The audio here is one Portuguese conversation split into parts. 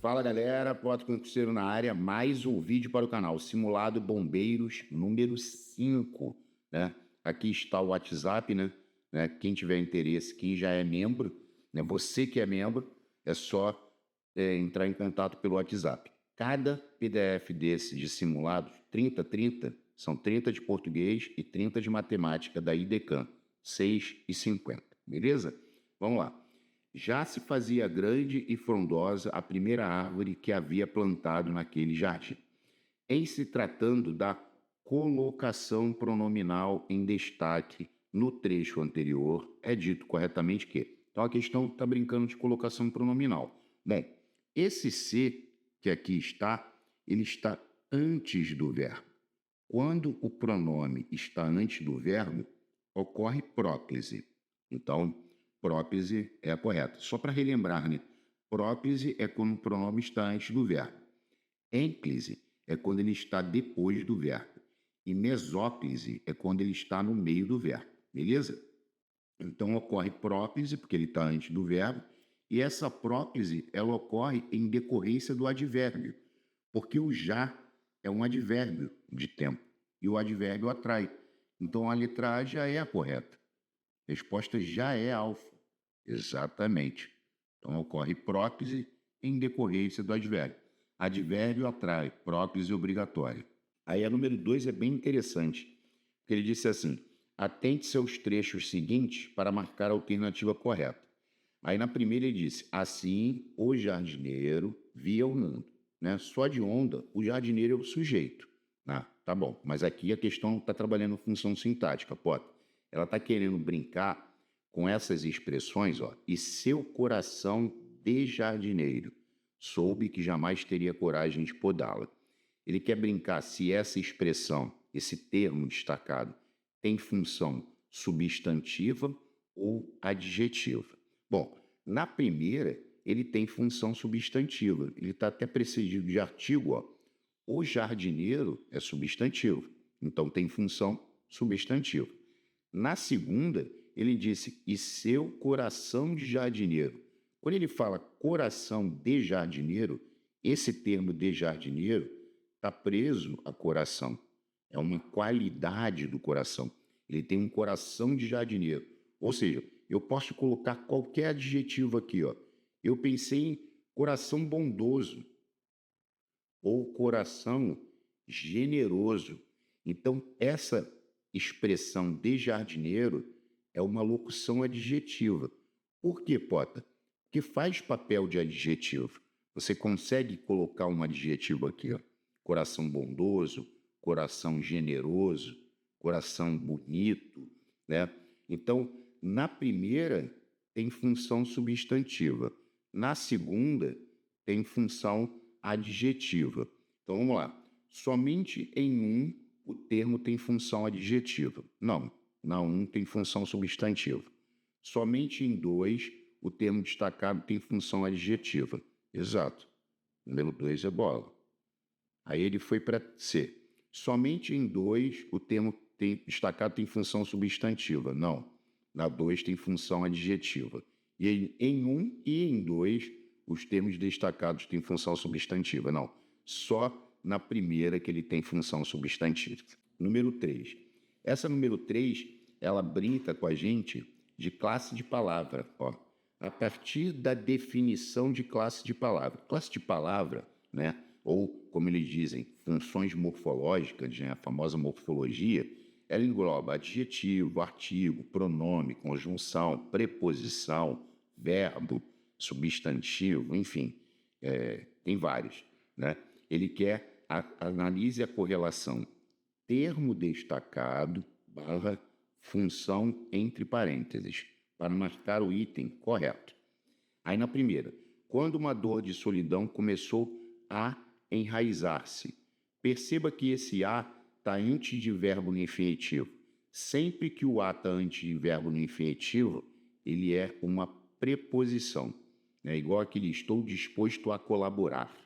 Fala galera, Proto Concurseiro na área, mais um vídeo para o canal, Simulado Bombeiros número 5, né? Aqui está o WhatsApp, né? Quem tiver interesse, quem já é membro, né? Você que é membro, é só entrar em contato pelo WhatsApp. Cada PDF desse de simulados, 30, são 30 de português e 30 de matemática da IDECAM, 6,50, beleza? Vamos lá. Já se fazia grande e frondosa a primeira árvore que havia plantado naquele jardim. Em se tratando da colocação pronominal em destaque no trecho anterior, é dito corretamente que. Então a questão está brincando de colocação pronominal. Bem, esse se que aqui está, ele está antes do verbo. Quando o pronome está antes do verbo, ocorre próclise. Então, próclise é a correta. Só para relembrar, né? Próclise é quando o pronome está antes do verbo. Ênclise é quando ele está depois do verbo. E mesóclise é quando ele está no meio do verbo. Beleza? Então, ocorre próclise, porque ele está antes do verbo. E essa próclise, ela ocorre em decorrência do advérbio. Porque o já é um advérbio de tempo. E o advérbio atrai. Então, a letra A já é a correta. A resposta já é alfa. Exatamente. Então, ocorre próclise em decorrência do advérbio. Advérbio atrai, próclise obrigatória. Aí a número 2 é bem interessante, porque ele disse assim: atente-se aos trechos seguintes para marcar a alternativa correta. Aí na primeira ele disse: assim, o jardineiro via o mundo. Né? Só de onda, o jardineiro é o sujeito. Ah, tá bom, mas aqui a questão está trabalhando função sintática, pode. Ela está querendo brincar com essas expressões, ó, e seu coração de jardineiro soube que jamais teria coragem de podá-la. Ele quer brincar se essa expressão, esse termo destacado, tem função substantiva ou adjetiva. Bom, na primeira, ele tem função substantiva. Ele está até precedido de artigo, ó. O jardineiro é substantivo, então tem função substantiva. Na segunda, ele disse, e seu coração de jardineiro. Quando ele fala coração de jardineiro, esse termo de jardineiro está preso a coração. É uma qualidade do coração. Ele tem um coração de jardineiro. Ou seja, eu posso colocar qualquer adjetivo aqui, ó. Eu pensei em coração bondoso ou coração generoso. Então, essa expressão de jardineiro é uma locução adjetiva. Por que, Pota? Porque faz papel de adjetivo. Você consegue colocar um adjetivo aqui, ó. Coração bondoso, coração generoso, coração bonito, né? Então, na primeira tem função substantiva. Na segunda tem função adjetiva. Então, vamos lá. Somente em um o termo tem função adjetiva. Não, na um tem função substantiva. Somente em dois o termo destacado tem função adjetiva. Exato. Número 2 é bola. Aí ele foi para C. Somente em dois o termo destacado tem função substantiva. Não. Na 2 tem função adjetiva. E em um e em dois os termos destacados têm função substantiva. Não. Só na primeira que ele tem função substantiva. Número 3. Essa número 3, ela brinca com a gente de classe de palavra. Ó. A partir da definição de classe de palavra. Classe de palavra, né? Ou, como eles dizem, funções morfológicas, né? A famosa morfologia, ela engloba adjetivo, artigo, pronome, conjunção, preposição, verbo, substantivo, enfim, tem vários, né? Ele quer analise a correlação termo destacado barra função entre parênteses para marcar o item correto. Aí na primeira, quando uma dor de solidão começou a enraizar-se, perceba que esse a está antes de verbo no infinitivo. Sempre que o a está antes de verbo no infinitivo, ele é uma preposição. É igual aquele estou disposto a colaborar.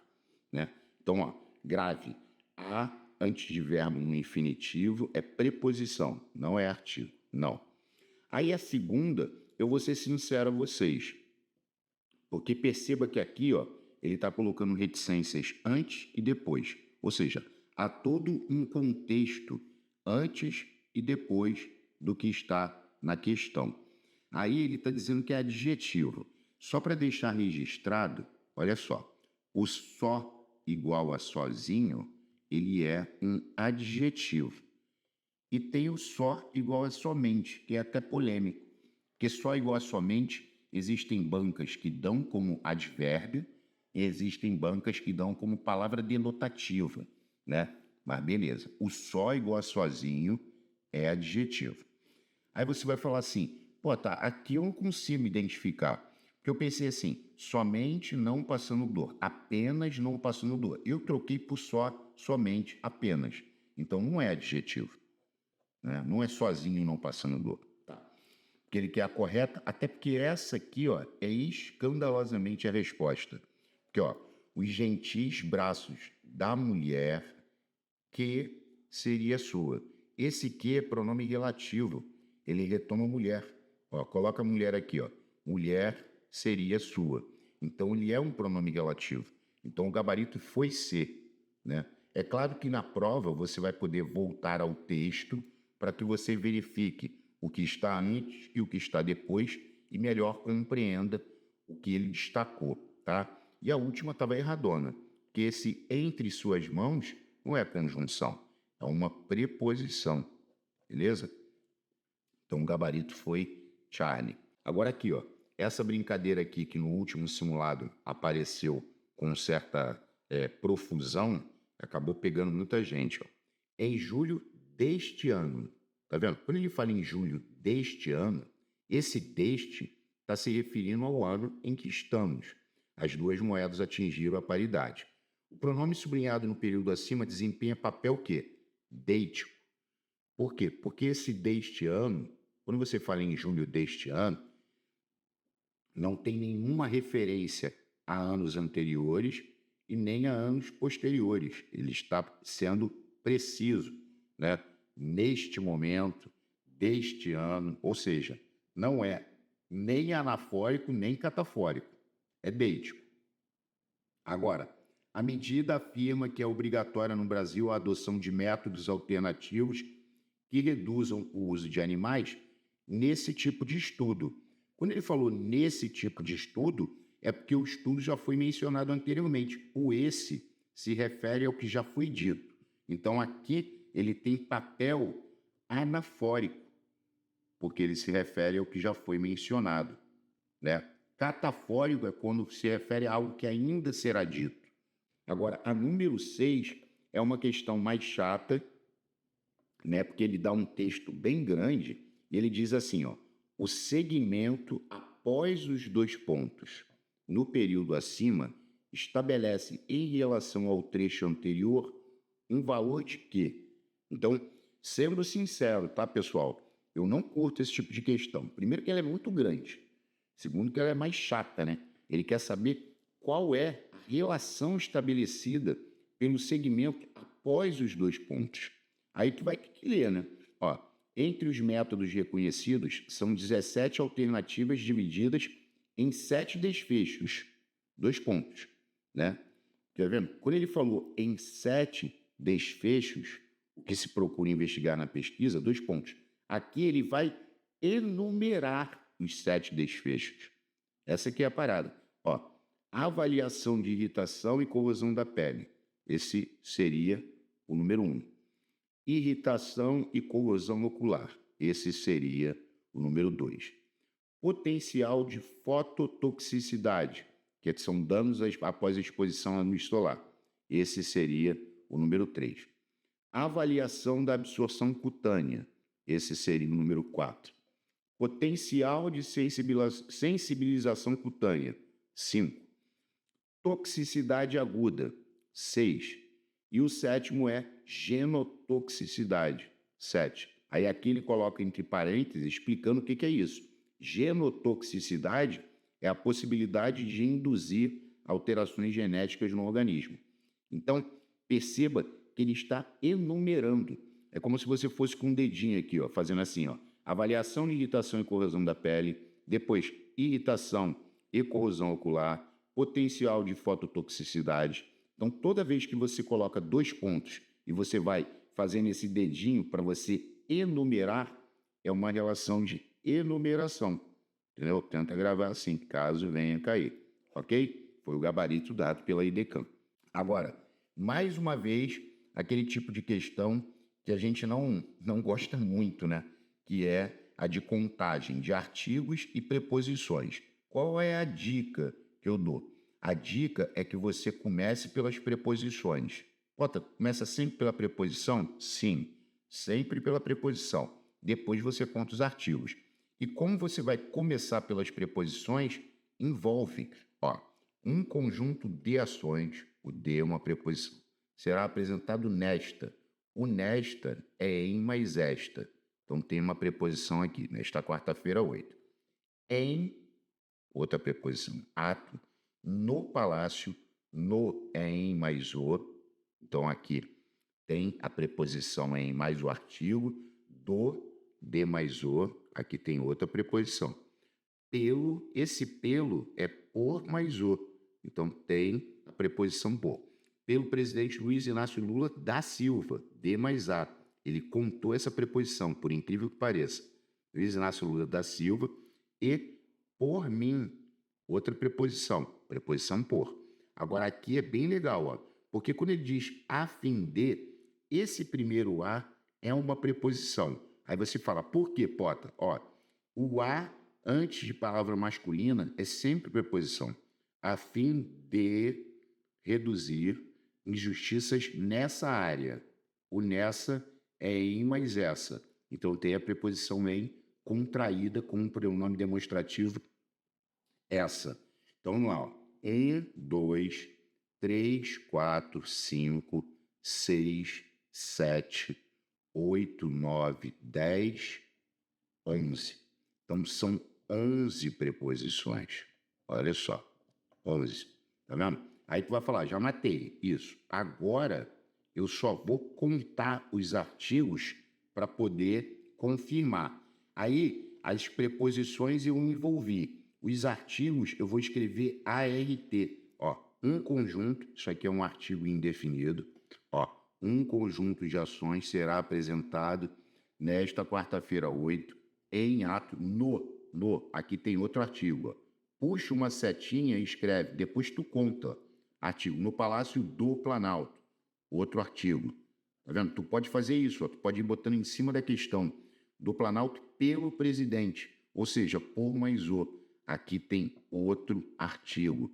Né? Então, ó, grave. A antes de verbo no infinitivo é preposição, não é artigo. Não. Aí a segunda, eu vou ser sincero a vocês. Porque perceba que aqui, ó, ele está colocando reticências antes e depois. Ou seja, há todo um contexto antes e depois do que está na questão. Aí ele está dizendo que é adjetivo. Só para deixar registrado, olha só, o só igual a sozinho, ele é um adjetivo. E tem o só igual a somente, que é até polêmico. Porque só igual a somente, existem bancas que dão como advérbio e existem bancas que dão como palavra denotativa, né? Mas beleza, o só igual a sozinho é adjetivo. Aí você vai falar assim, pô, tá, aqui eu não consigo identificar. Porque eu pensei assim, somente não passando dor, apenas não passando dor. Eu troquei por só, somente, apenas. Então não é adjetivo, né? Não é sozinho não passando dor. Tá. Porque ele quer a correta, até porque essa aqui, ó, é escandalosamente a resposta. Porque, ó, os gentis braços da mulher que seria sua. Esse que é pronome relativo, ele retoma mulher. Ó, coloca a mulher aqui, ó. Mulher seria sua. Então ele é um pronome relativo. Então o gabarito foi ser, né? É claro que na prova você vai poder voltar ao texto para que você verifique o que está antes e o que está depois e melhor compreenda o que ele destacou, tá? E a última estava erradona, que esse entre suas mãos não é conjunção, é uma preposição, beleza? Então o gabarito foi Charlie. Agora aqui, ó, essa brincadeira aqui que no último simulado apareceu com certa profusão, acabou pegando muita gente, ó. Em julho deste ano, tá vendo? Quando ele fala em julho deste ano, esse deste está se referindo ao ano em que estamos. As duas moedas atingiram a paridade. O pronome sublinhado no período acima desempenha papel quê? Deítico. Por quê? Porque esse deste ano, quando você fala em julho deste ano, não tem nenhuma referência a anos anteriores e nem a anos posteriores. Ele está sendo preciso, né? Neste momento, deste ano, ou seja, não é nem anafórico nem catafórico, é deítico. Agora, a medida afirma que é obrigatória no Brasil a adoção de métodos alternativos que reduzam o uso de animais nesse tipo de estudo. Quando ele falou nesse tipo de estudo, é porque o estudo já foi mencionado anteriormente. O esse se refere ao que já foi dito. Então, aqui ele tem papel anafórico, porque ele se refere ao que já foi mencionado, né? Catafórico é quando se refere a algo que ainda será dito. Agora, a número 6 é uma questão mais chata, né? Porque ele dá um texto bem grande e ele diz assim, ó, o segmento após os dois pontos no período acima estabelece em relação ao trecho anterior um valor de quê? Então, sendo sincero, tá, pessoal? Eu não curto esse tipo de questão. Primeiro que ela é muito grande. Segundo que ela é mais chata, né? Ele quer saber qual é a relação estabelecida pelo segmento após os dois pontos. Aí tu vai ter que ler, né? Ó, entre os métodos reconhecidos, são 17 alternativas divididas em 7 desfechos. 2 pontos, né? Tá vendo? Quando ele falou em 7 desfechos, o que se procura investigar na pesquisa, 2 pontos. Aqui ele vai enumerar os 7 desfechos. Essa aqui é a parada. Ó, avaliação de irritação e corrosão da pele. Esse seria o número 1. Irritação e corrosão ocular. Esse seria o número 2. Potencial de fototoxicidade, que são danos após a exposição à luz solar. Esse seria o número 3. Avaliação da absorção cutânea. Esse seria o número 4. Potencial de sensibilização cutânea. 5. Toxicidade aguda. 6. E o 7º é genotoxicidade. 7. Aí aqui ele coloca entre parênteses explicando o que é isso. Genotoxicidade é a possibilidade de induzir alterações genéticas no organismo. Então, perceba que ele está enumerando. É como se você fosse com um dedinho aqui, ó, fazendo assim, ó. Avaliação de irritação e corrosão da pele, depois irritação e corrosão ocular, potencial de fototoxicidade. Então, toda vez que você coloca 2 pontos e você vai fazendo esse dedinho para você enumerar, é uma relação de enumeração. Entendeu? Tenta gravar assim, caso venha cair. Ok? Foi o gabarito dado pela IDECAM. Agora, mais uma vez, aquele tipo de questão que a gente não gosta muito, né? Que é a de contagem de artigos e preposições. Qual é a dica que eu dou? A dica é que você comece pelas preposições. Pota, começa sempre pela preposição? Sim, sempre pela preposição. Depois você conta os artigos. E como você vai começar pelas preposições, envolve, um conjunto de ações, o de é uma preposição, será apresentado nesta. O nesta é em mais esta. Então tem uma preposição aqui, nesta quarta-feira, 8. Em, outra preposição, ato. No palácio, no é em mais o. Então aqui tem a preposição em mais o artigo, do, de mais o. Aqui tem outra preposição. Pelo, esse pelo é por mais o. Então tem a preposição por. Pelo presidente Luiz Inácio Lula da Silva, de mais a. Ele contou essa preposição, por incrível que pareça. Luiz Inácio Lula da Silva e por mim, outra preposição por. Agora aqui é bem legal, porque quando ele diz a fim de, esse primeiro a é uma preposição. Aí você fala, por quê, Pota? O a antes de palavra masculina é sempre preposição. A fim de reduzir injustiças nessa área. O nessa é em mais essa. Então tem a preposição em contraída com um pronome demonstrativo essa. Então vamos lá. 1, 2, 3, 4, 5, 6, 7, 8, 9, 10, 11. Então são 11 preposições. Olha só. 11. Tá vendo? Aí tu vai falar, já matei. Isso. Agora eu só vou contar os artigos para poder confirmar. Aí as preposições eu envolvi. Os artigos eu vou escrever ART. Um conjunto, isso aqui é um artigo indefinido. Um conjunto de ações será apresentado nesta quarta-feira, 8, em ato no. Aqui tem outro artigo. Puxa uma setinha e escreve, depois tu conta. Artigo, no Palácio do Planalto. Outro artigo. Tá vendo? Tu pode fazer isso, tu pode ir botando em cima da questão do Planalto pelo presidente, ou seja, por mais o. Aqui tem outro artigo.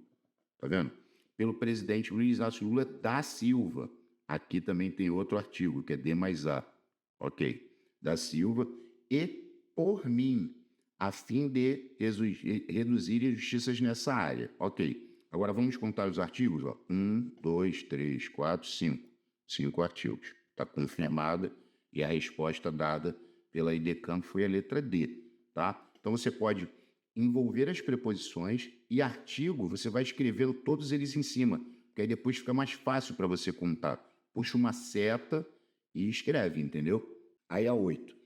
Tá vendo? Pelo presidente Luiz Inácio Lula da Silva. Aqui também tem outro artigo, que é D mais A. Ok. Da Silva. E por mim, a fim de reduzir injustiças nessa área. Ok. Agora vamos contar os artigos. 1, 2, 3, 4, 5. 5 artigos. Está confirmada e a resposta dada pela IDECAM foi a letra D. Tá? Então você pode envolver as preposições e artigo, você vai escrevendo todos eles em cima, porque aí depois fica mais fácil para você contar. Puxa uma seta e escreve, entendeu? Aí a 8.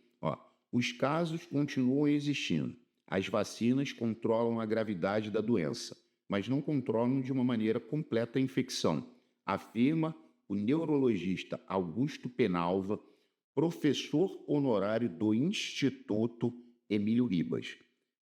Os casos continuam existindo. As vacinas controlam a gravidade da doença, mas não controlam de uma maneira completa a infecção, afirma o neurologista Augusto Penalva, professor honorário do Instituto Emílio Ribas.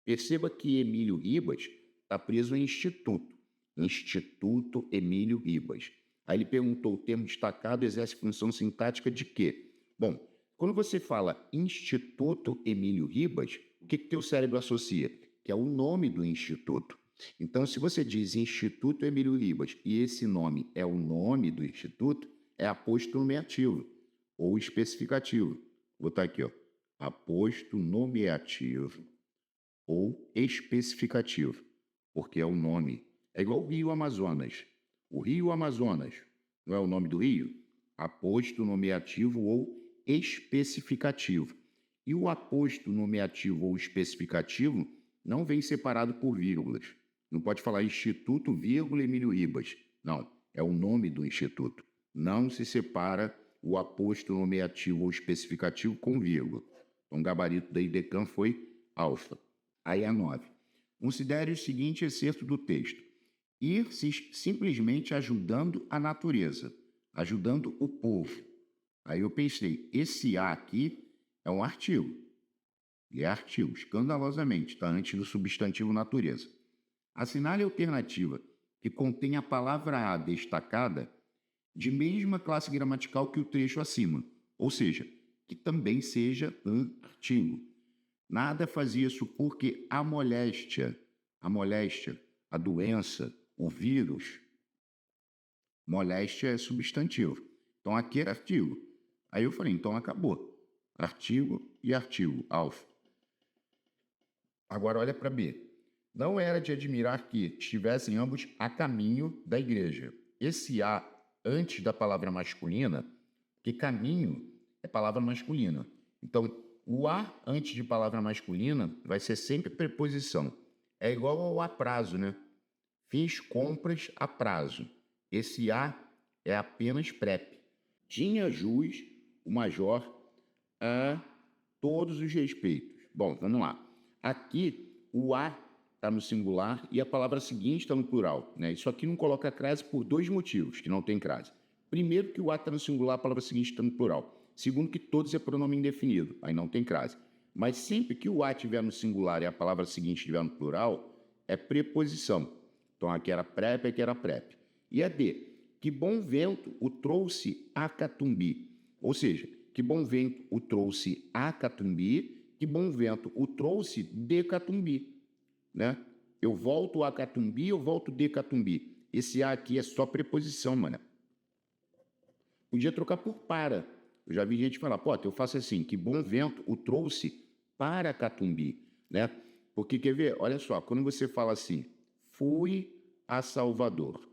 Perceba que Emílio Ribas está preso em Instituto. Instituto Emílio Ribas. Aí ele perguntou, o termo destacado exerce função sintática de quê? Bom, quando você fala Instituto Emílio Ribas, o que teu cérebro associa? Que é o nome do instituto. Então, se você diz Instituto Emílio Ribas e esse nome é o nome do instituto, é aposto nomeativo ou especificativo. Vou botar aqui, aposto nomeativo ou especificativo, porque é o nome. É igual o Rio Amazonas. O Rio Amazonas não é o nome do rio? Aposto nomeativo ou especificativo. E o aposto nomeativo ou especificativo não vem separado por vírgulas. Não pode falar Instituto, vírgula, Emílio Ribas. Não, é o nome do instituto. Não se separa o aposto nomeativo ou especificativo com vírgula. Então, o gabarito da IDECAM foi alfa. Aí a 9. Considere o seguinte excerto do texto. Ir simplesmente ajudando a natureza, ajudando o povo. Aí eu pensei, esse a aqui é um artigo. Ele é artigo, escandalosamente, está antes do substantivo natureza. Assinale a alternativa que contém a palavra a destacada de mesma classe gramatical que o trecho acima, ou seja, que também seja um artigo. Nada fazia isso porque a moléstia, a doença, o vírus, moléstia é substantivo. Então aqui é artigo. Aí eu falei, então acabou. Artigo e artigo, alfa. Agora olha para B. Não era de admirar que estivessem ambos a caminho da igreja. Esse a antes da palavra masculina, que caminho é palavra masculina. Então, o a antes de palavra masculina vai ser sempre preposição. É igual ao a prazo, né? Fiz compras a prazo. Esse a é apenas prep. Tinha jus o major a todos os respeitos. Bom, vamos lá. Aqui, o a está no singular e a palavra seguinte está no plural, né? Isso aqui não coloca crase por dois motivos, que não tem crase. Primeiro, que o a está no singular, a palavra seguinte está no plural. Segundo, que todos é pronome indefinido, aí não tem crase. Mas sempre que o a estiver no singular e a palavra seguinte estiver no plural, é preposição. Então, aqui era prep, aqui era prep. E a D, que bom vento o trouxe a Catumbi. Ou seja, que bom vento o trouxe a Catumbi, que bom vento o trouxe de Catumbi. Né? Eu volto a Catumbi, eu volto de Catumbi. Esse a aqui é só preposição, mano. Podia trocar por para. Eu já vi gente falar, pô, eu faço assim, que bom vento o trouxe para Catumbi, né? Porque, quer ver? Olha só, quando você fala assim, fui a Salvador,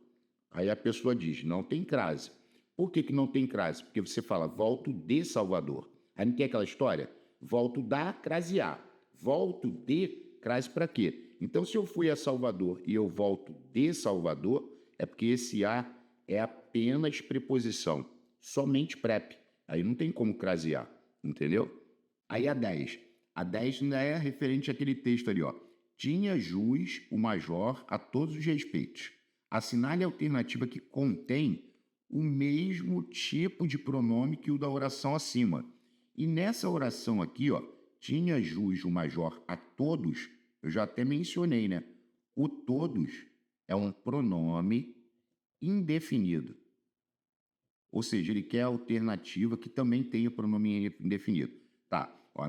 aí a pessoa diz, não tem crase. Por que não tem crase? Porque você fala, volto de Salvador. Aí não tem aquela história? Volto da crasear. Volto de crase para quê? Então, se eu fui a Salvador e eu volto de Salvador, é porque esse a é apenas preposição, somente prep. Aí não tem como crasear, entendeu? Aí a 10. A 10 ainda é referente àquele texto ali, ó. Tinha jus o major a todos os respeitos. Assinale a alternativa que contém o mesmo tipo de pronome que o da oração acima. E nessa oração aqui, ó, tinha jus o major a todos, eu já até mencionei, né? O todos é um pronome indefinido. Ou seja, ele quer a alternativa que também tenha pronome indefinido. Tá, ó,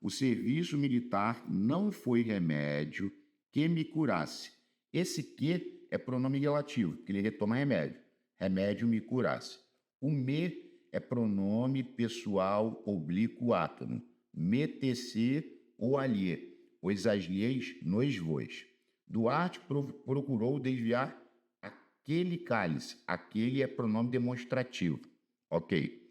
o serviço militar não foi remédio que me curasse. Esse que é pronome relativo, que ele retoma remédio. Remédio me curasse. O me é pronome pessoal oblíquo átono. Me tecer ou alhe. Os alheis nos vois. Duarte procurou desviar aquele cálice. Aquele é pronome demonstrativo. Ok.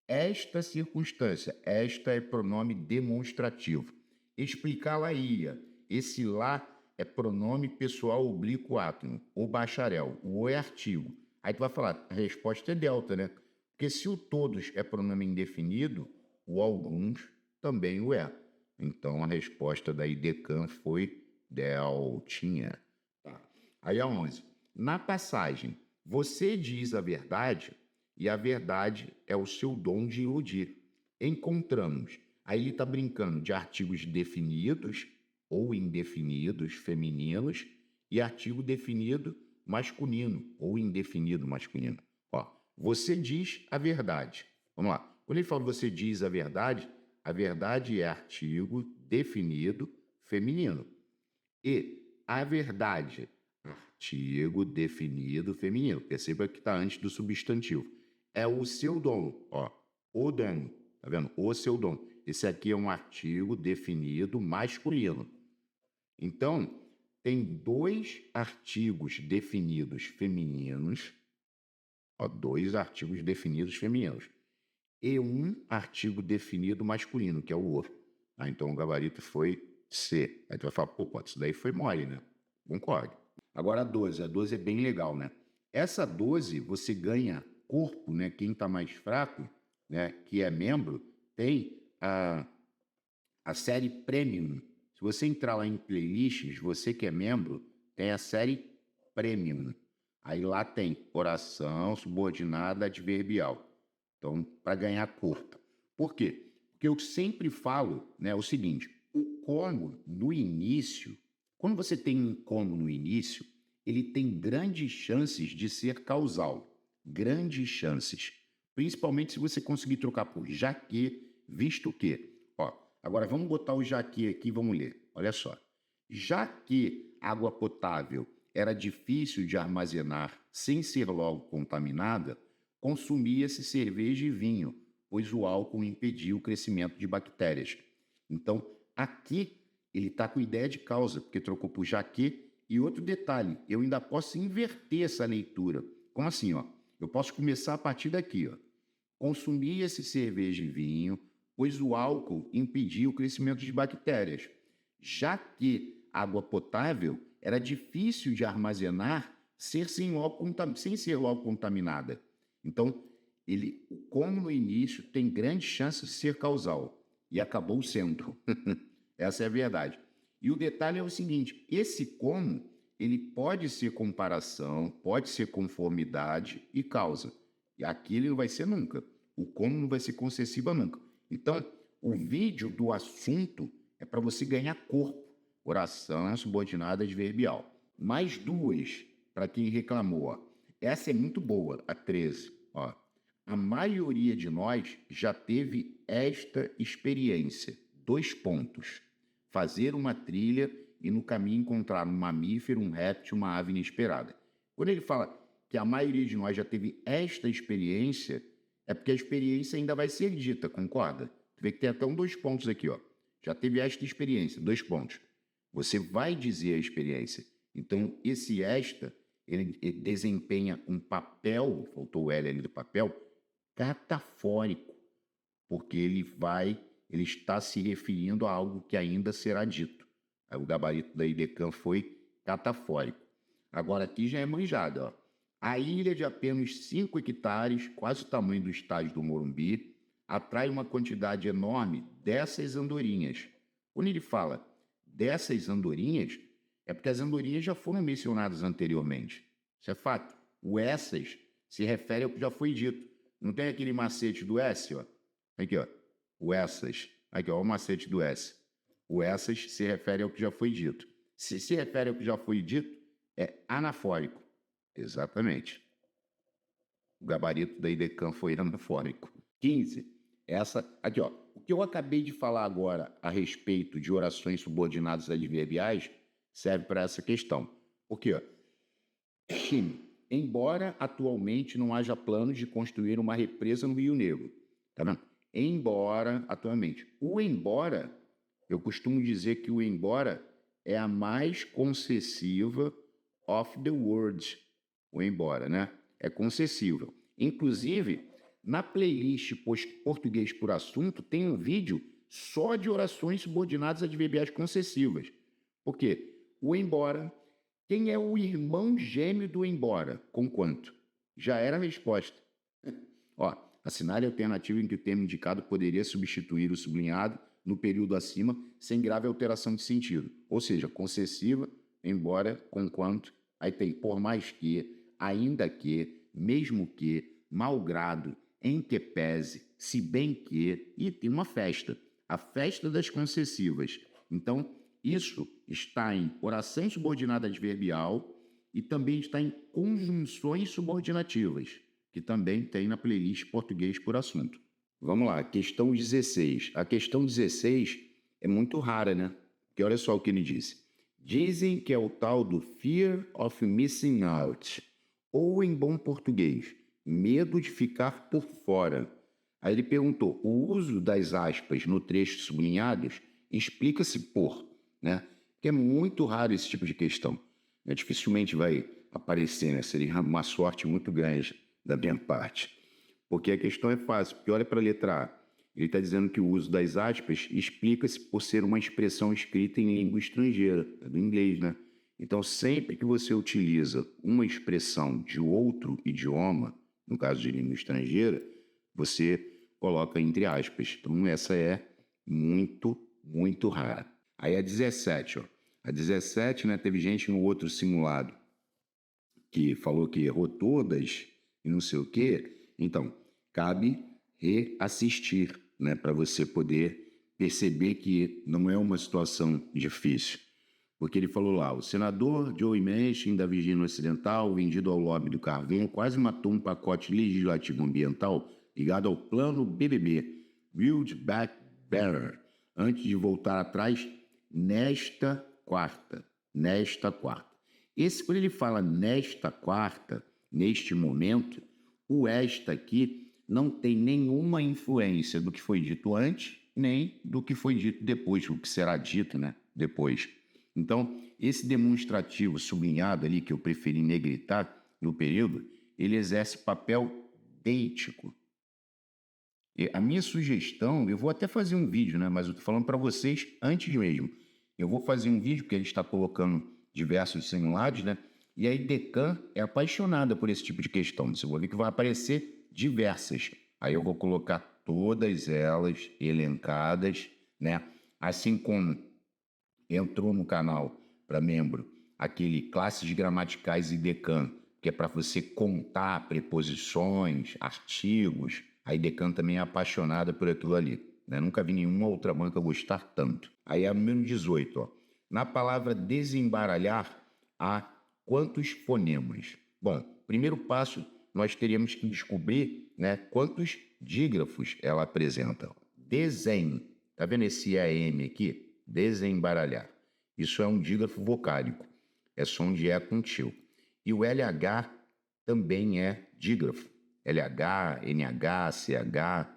Esta circunstância, esta é pronome demonstrativo. Explicá-la-ia. Esse lá é pronome pessoal oblíquo átono. O bacharel. O é artigo. Aí tu vai falar, a resposta é delta, né? Porque se o todos é pronome indefinido, o alguns também o é. Então a resposta da IDECAN foi deltinha. Tá. Aí a 11. Na passagem, você diz a verdade e a verdade é o seu dom de iludir. Encontramos, aí ele está brincando de artigos definidos ou indefinidos femininos e artigo definido masculino ou indefinido masculino. Ó, você diz a verdade. Vamos lá. Quando ele fala você diz a verdade é artigo definido feminino. E a verdade, artigo definido feminino. Perceba que está antes do substantivo. É o seu dom, ó. O dom, tá vendo? O seu dom. Esse aqui é um artigo definido masculino. Então, tem dois artigos definidos femininos, ó, dois artigos definidos femininos, e um artigo definido masculino, que é o o. Ah, então o gabarito foi C. Aí tu vai falar, pô, isso daí foi mole, né? Concordo. Agora a 12. A 12 é bem legal, né? Essa 12 você ganha corpo, né? Quem está mais fraco, né? Que é membro, tem a série Premium. Se você entrar lá em playlists, você que é membro, tem a série premium. Aí lá tem oração subordinada adverbial. Então, para ganhar corpo. Por quê? Porque eu sempre falo, né, o seguinte: o como no início, quando você tem um como no início, ele tem grandes chances de ser causal. Grandes chances. Principalmente se você conseguir trocar por já que, visto que. Ó, agora vamos botar o já que aqui e vamos ler. Olha só. Já que água potável era difícil de armazenar sem ser logo contaminada, consumia-se cerveja e vinho, pois o álcool impedia o crescimento de bactérias. Então, aqui ele está com ideia de causa, porque trocou por já que. E outro detalhe, eu ainda posso inverter essa leitura. Como assim? Ó? Eu posso começar a partir daqui. Ó. Consumia-se cerveja e vinho, pois o álcool impedia o crescimento de bactérias. Já que água potável era difícil de armazenar sem ser logo contaminada. Então, como no início, tem grande chance de ser causal. E acabou sendo. Essa é a verdade. E o detalhe é o seguinte: esse como, ele pode ser comparação, pode ser conformidade e causa. E aqui ele não vai ser nunca. O como não vai ser concessiva nunca. Então, o vídeo do assunto é para você ganhar corpo. Oração subordinada adverbial. Mais duas, para quem reclamou. Ó. Essa é muito boa, a 13. Ó. A maioria de nós já teve esta experiência. 2 pontos. Fazer uma trilha e no caminho encontrar um mamífero, um réptil, uma ave inesperada. Quando ele fala que a maioria de nós já teve esta experiência, é porque a experiência ainda vai ser dita, concorda? Tu vê que tem até 2 pontos aqui, ó. Já teve esta experiência, 2 pontos. Você vai dizer a experiência. Então, esse esta, ele desempenha um papel, faltou o L ali do papel, catafórico, porque ele está se referindo a algo que ainda será dito. Aí o gabarito da IDECAM foi catafórico. Agora aqui já é manjado, ó. A ilha de apenas 5 hectares, quase o tamanho do estádio do Morumbi, atrai uma quantidade enorme dessas andorinhas. Quando ele fala dessas andorinhas, é porque as andorinhas já foram mencionadas anteriormente. Isso é fato. O essas se refere ao que já foi dito. Não tem aquele macete do S, ó? Aqui, ó. O essas. Aqui, ó, o macete do S. O essas se refere ao que já foi dito. Se refere ao que já foi dito, é anafórico. Exatamente. O gabarito da IDECAM foi anafórico. 15. Essa aqui, ó. O que eu acabei de falar agora a respeito de orações subordinadas adverbiais serve para essa questão. Por quê? Embora atualmente não haja planos de construir uma represa no Rio Negro. Tá vendo? Embora atualmente. O embora, eu costumo dizer que o embora é a mais concessiva of the words. O embora, né? É concessível. Inclusive, na playlist Português por Assunto, tem um vídeo só de orações subordinadas adverbiais concessivas. Por quê? O embora. Quem é o irmão gêmeo do embora? Com quanto? Já era a resposta. Ó, assinale a alternativa em que o termo indicado poderia substituir o sublinhado no período acima, sem grave alteração de sentido. Ou seja, concessiva, embora, com quanto, aí tem por mais que, ainda que, mesmo que, malgrado, em que pese, se bem que, e tem uma festa. A festa das concessivas. Então, isso está em oração subordinada adverbial e também está em conjunções subordinativas, que também tem na playlist Português por Assunto. Vamos lá, questão 16. A questão 16 é muito rara, né? Porque olha só o que ele disse. Dizem que é o tal do fear of missing out, ou em bom português, medo de ficar por fora. Aí ele perguntou, o uso das aspas no trecho sublinhados explica-se por, né? Porque é muito raro esse tipo de questão. Dificilmente vai aparecer, né? Seria uma sorte muito grande da minha parte. Porque a questão é fácil, porque olha para a letra A. Ele está dizendo que o uso das aspas explica-se por ser uma expressão escrita em língua estrangeira, do inglês, né? Então, sempre que você utiliza uma expressão de outro idioma, no caso de língua estrangeira, você coloca entre aspas. Então, essa é muito, muito rara. Aí a 17, ó. A 17, né, teve gente no outro simulado que falou que errou todas e não sei o quê. Então, cabe reassistir, né, para você poder perceber que não é uma situação difícil. Porque ele falou lá, o senador Joe Manchin, da Virgínia Ocidental, vendido ao lobby do carvão, quase matou um pacote legislativo ambiental ligado ao plano BBB, Build Back Better, antes de voltar atrás nesta quarta. Quando ele fala nesta quarta, neste momento, o esta aqui não tem nenhuma influência do que foi dito antes, nem do que foi dito depois, o que será dito, né, depois. Então, esse demonstrativo sublinhado ali, que eu preferi negritar no período, ele exerce papel deítico. E a minha sugestão, eu vou até fazer um vídeo, né, mas eu estou falando para vocês antes mesmo. Eu vou fazer um vídeo, porque ele está colocando diversos simulados, né? E a IDECAM é apaixonada por esse tipo de questão. Você vai ver que vai aparecer diversas. Aí eu vou colocar todas elas elencadas, né? Assim como entrou no canal para membro aquele Classes Gramaticais IDECAM, que é para você contar preposições, artigos. A IDECAM também é apaixonada por aquilo ali, né? Nunca vi nenhuma outra banca gostar tanto. Aí é o número 18, ó. Na palavra desembaralhar, há quantos fonemas? Bom, primeiro passo, nós teríamos que descobrir, né, quantos dígrafos ela apresenta. Desem, tá vendo esse AM aqui? Desembaralhar. Isso é um dígrafo vocálico, é som de E com tio. E o LH também é dígrafo. LH, NH, CH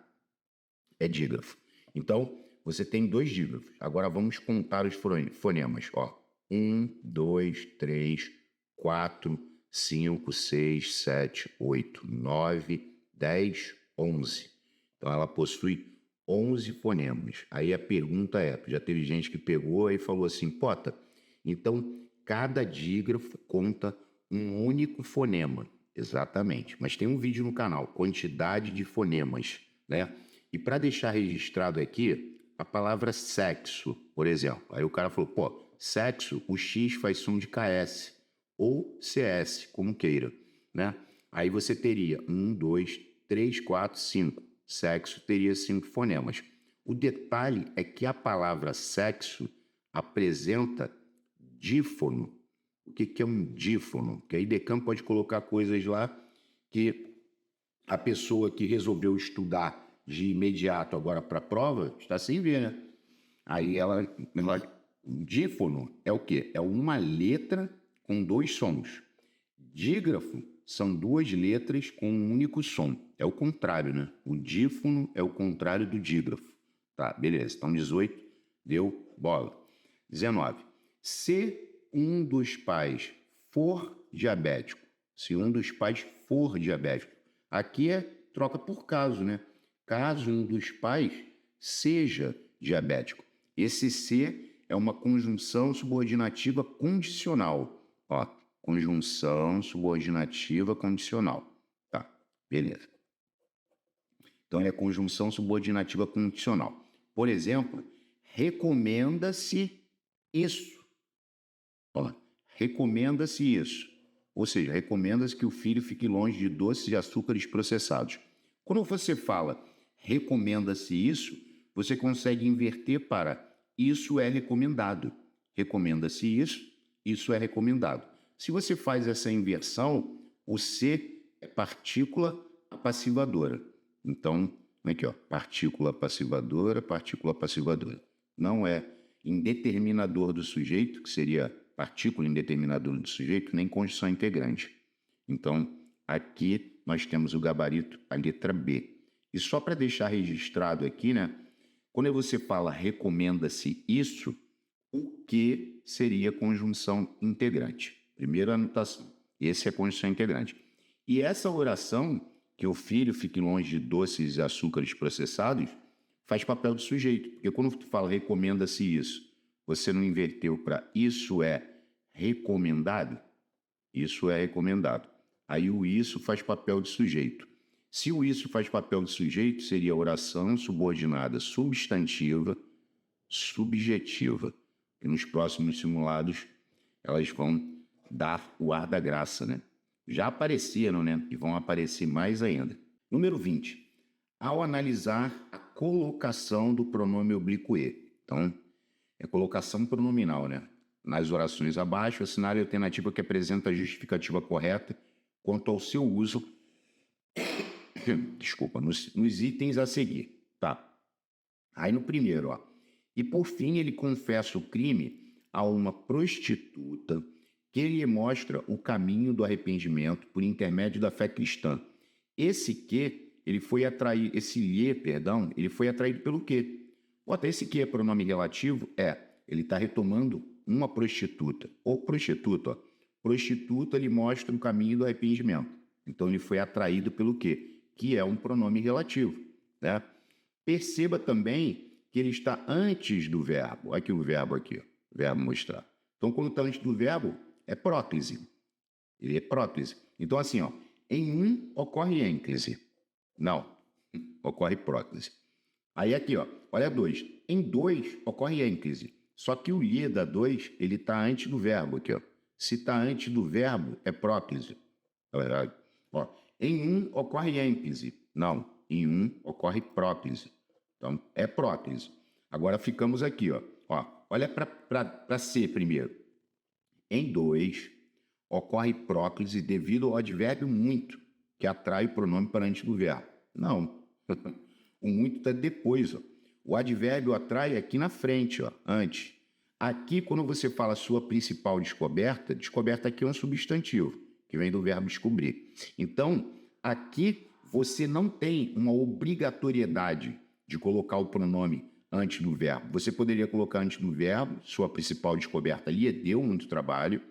é dígrafo. Então, você tem 2 dígrafos. Agora vamos contar os fonemas. Ó, 1, 2, 3, 4, 5, 6, 7, 8, 9, 10, 11. Então, ela possui 11 fonemas. Aí a pergunta é, já teve gente que pegou e falou assim, Pota, então cada dígrafo conta um único fonema. Exatamente. Mas tem um vídeo no canal, quantidade de fonemas, né? E para deixar registrado aqui, a palavra sexo, por exemplo. Aí o cara falou, pô, sexo, o X faz som de KS ou CS, como queira, né? Aí você teria 1, 2, 3, 4, 5. Sexo teria 5 fonemas. O detalhe é que a palavra sexo apresenta dífono. O que é um dífono? Que a IDECAM pode colocar coisas lá que a pessoa que resolveu estudar de imediato agora para a prova está sem ver, né? Aí dífono é o quê? É uma letra com 2 sons. Dígrafo são 2 letras com um único som. É o contrário, né? O dífono é o contrário do dígrafo. Tá, beleza. Então, 18, deu bola. 19. Se um dos pais for diabético, aqui é troca por caso, né? Caso um dos pais seja diabético. Esse se é uma conjunção subordinativa condicional. Ó, conjunção subordinativa condicional. Tá, beleza. Então, é conjunção subordinativa condicional. Por exemplo, recomenda-se isso. Ó, recomenda-se isso. Ou seja, recomenda-se que o filho fique longe de doces e açúcares processados. Quando você fala recomenda-se isso, você consegue inverter para isso é recomendado. Recomenda-se isso, isso é recomendado. Se você faz essa inversão, o se é partícula passivadora. Então, aqui, ó, partícula passivadora. Não é indeterminador do sujeito, que seria partícula indeterminadora do sujeito, nem conjunção integrante. Então, aqui nós temos o gabarito, a letra B. E só para deixar registrado aqui, né? Quando você fala recomenda-se isso, o que seria conjunção integrante? Primeira anotação. Esse é conjunção integrante. E essa oração, que o filho fique longe de doces e açúcares processados, faz papel do sujeito. Porque quando tu fala recomenda-se isso, você não inverteu para isso é recomendado? Isso é recomendado. Aí o isso faz papel de sujeito. Se o isso faz papel de sujeito, seria oração subordinada substantiva, subjetiva. E nos próximos simulados, elas vão dar o ar da graça, né? já apareceram, né? E vão aparecer mais ainda. Número 20. Ao analisar a colocação do pronome oblíquo e. Então, é colocação pronominal, né? Nas orações abaixo, assinale a alternativa que apresenta a justificativa correta quanto ao seu uso, desculpa, nos itens a seguir, tá? Aí no primeiro, ó. E por fim, ele confessa o crime a uma prostituta que lhe mostra o caminho do arrependimento por intermédio da fé cristã. Esse lhe, perdão, ele foi atraído pelo quê? Bota, esse que é pronome relativo? Ele está retomando uma prostituta. Ou prostituta, ó. Prostituta lhe mostra o caminho do arrependimento. Então ele foi atraído pelo quê? Que é um pronome relativo, né? Perceba também que ele está antes do verbo. Olha aqui o verbo aqui, ó. Verbo mostrar. Então, quando está antes do verbo, é próclise. Ele é próclise. Então, assim, ó, em um ocorre ênclise. Não, ocorre próclise. Aí aqui, ó, olha 2. Em 2 ocorre ênclise. Só que o lhe da 2, ele está antes do verbo aqui, ó. Se está antes do verbo, é próclise. Ó, em um ocorre ênclise. Não, em um ocorre próclise. Então, é próclise. Agora ficamos aqui, ó. Olha para C primeiro. Em 2, ocorre próclise devido ao advérbio muito, que atrai o pronome para antes do verbo. Não. O muito está depois, ó. O advérbio atrai aqui na frente, ó, antes. Aqui, quando você fala sua principal descoberta, descoberta aqui é um substantivo, que vem do verbo descobrir. Então, aqui você não tem uma obrigatoriedade de colocar o pronome antes do verbo. Você poderia colocar antes do verbo, sua principal descoberta lhe deu muito trabalho,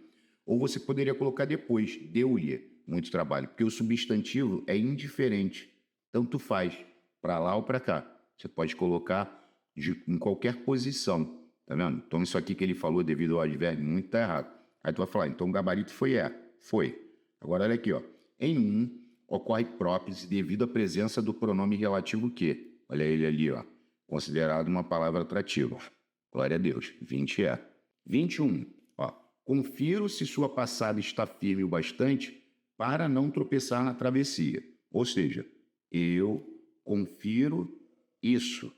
ou você poderia colocar depois, deu-lhe muito trabalho, porque o substantivo é indiferente, tanto faz, para lá ou para cá. Você pode colocar em qualquer posição, tá vendo? Então isso aqui que ele falou devido ao advérbio muito está errado. Aí tu vai falar, então o gabarito foi foi. Agora olha aqui, ó. Em um, ocorre próprise devido à presença do pronome relativo que. Olha ele ali, ó. Considerado uma palavra atrativa. Glória a Deus. 20 é. 21. Ó. Confiro se sua passada está firme o bastante para não tropeçar na travessia. Ou seja, eu confiro isso.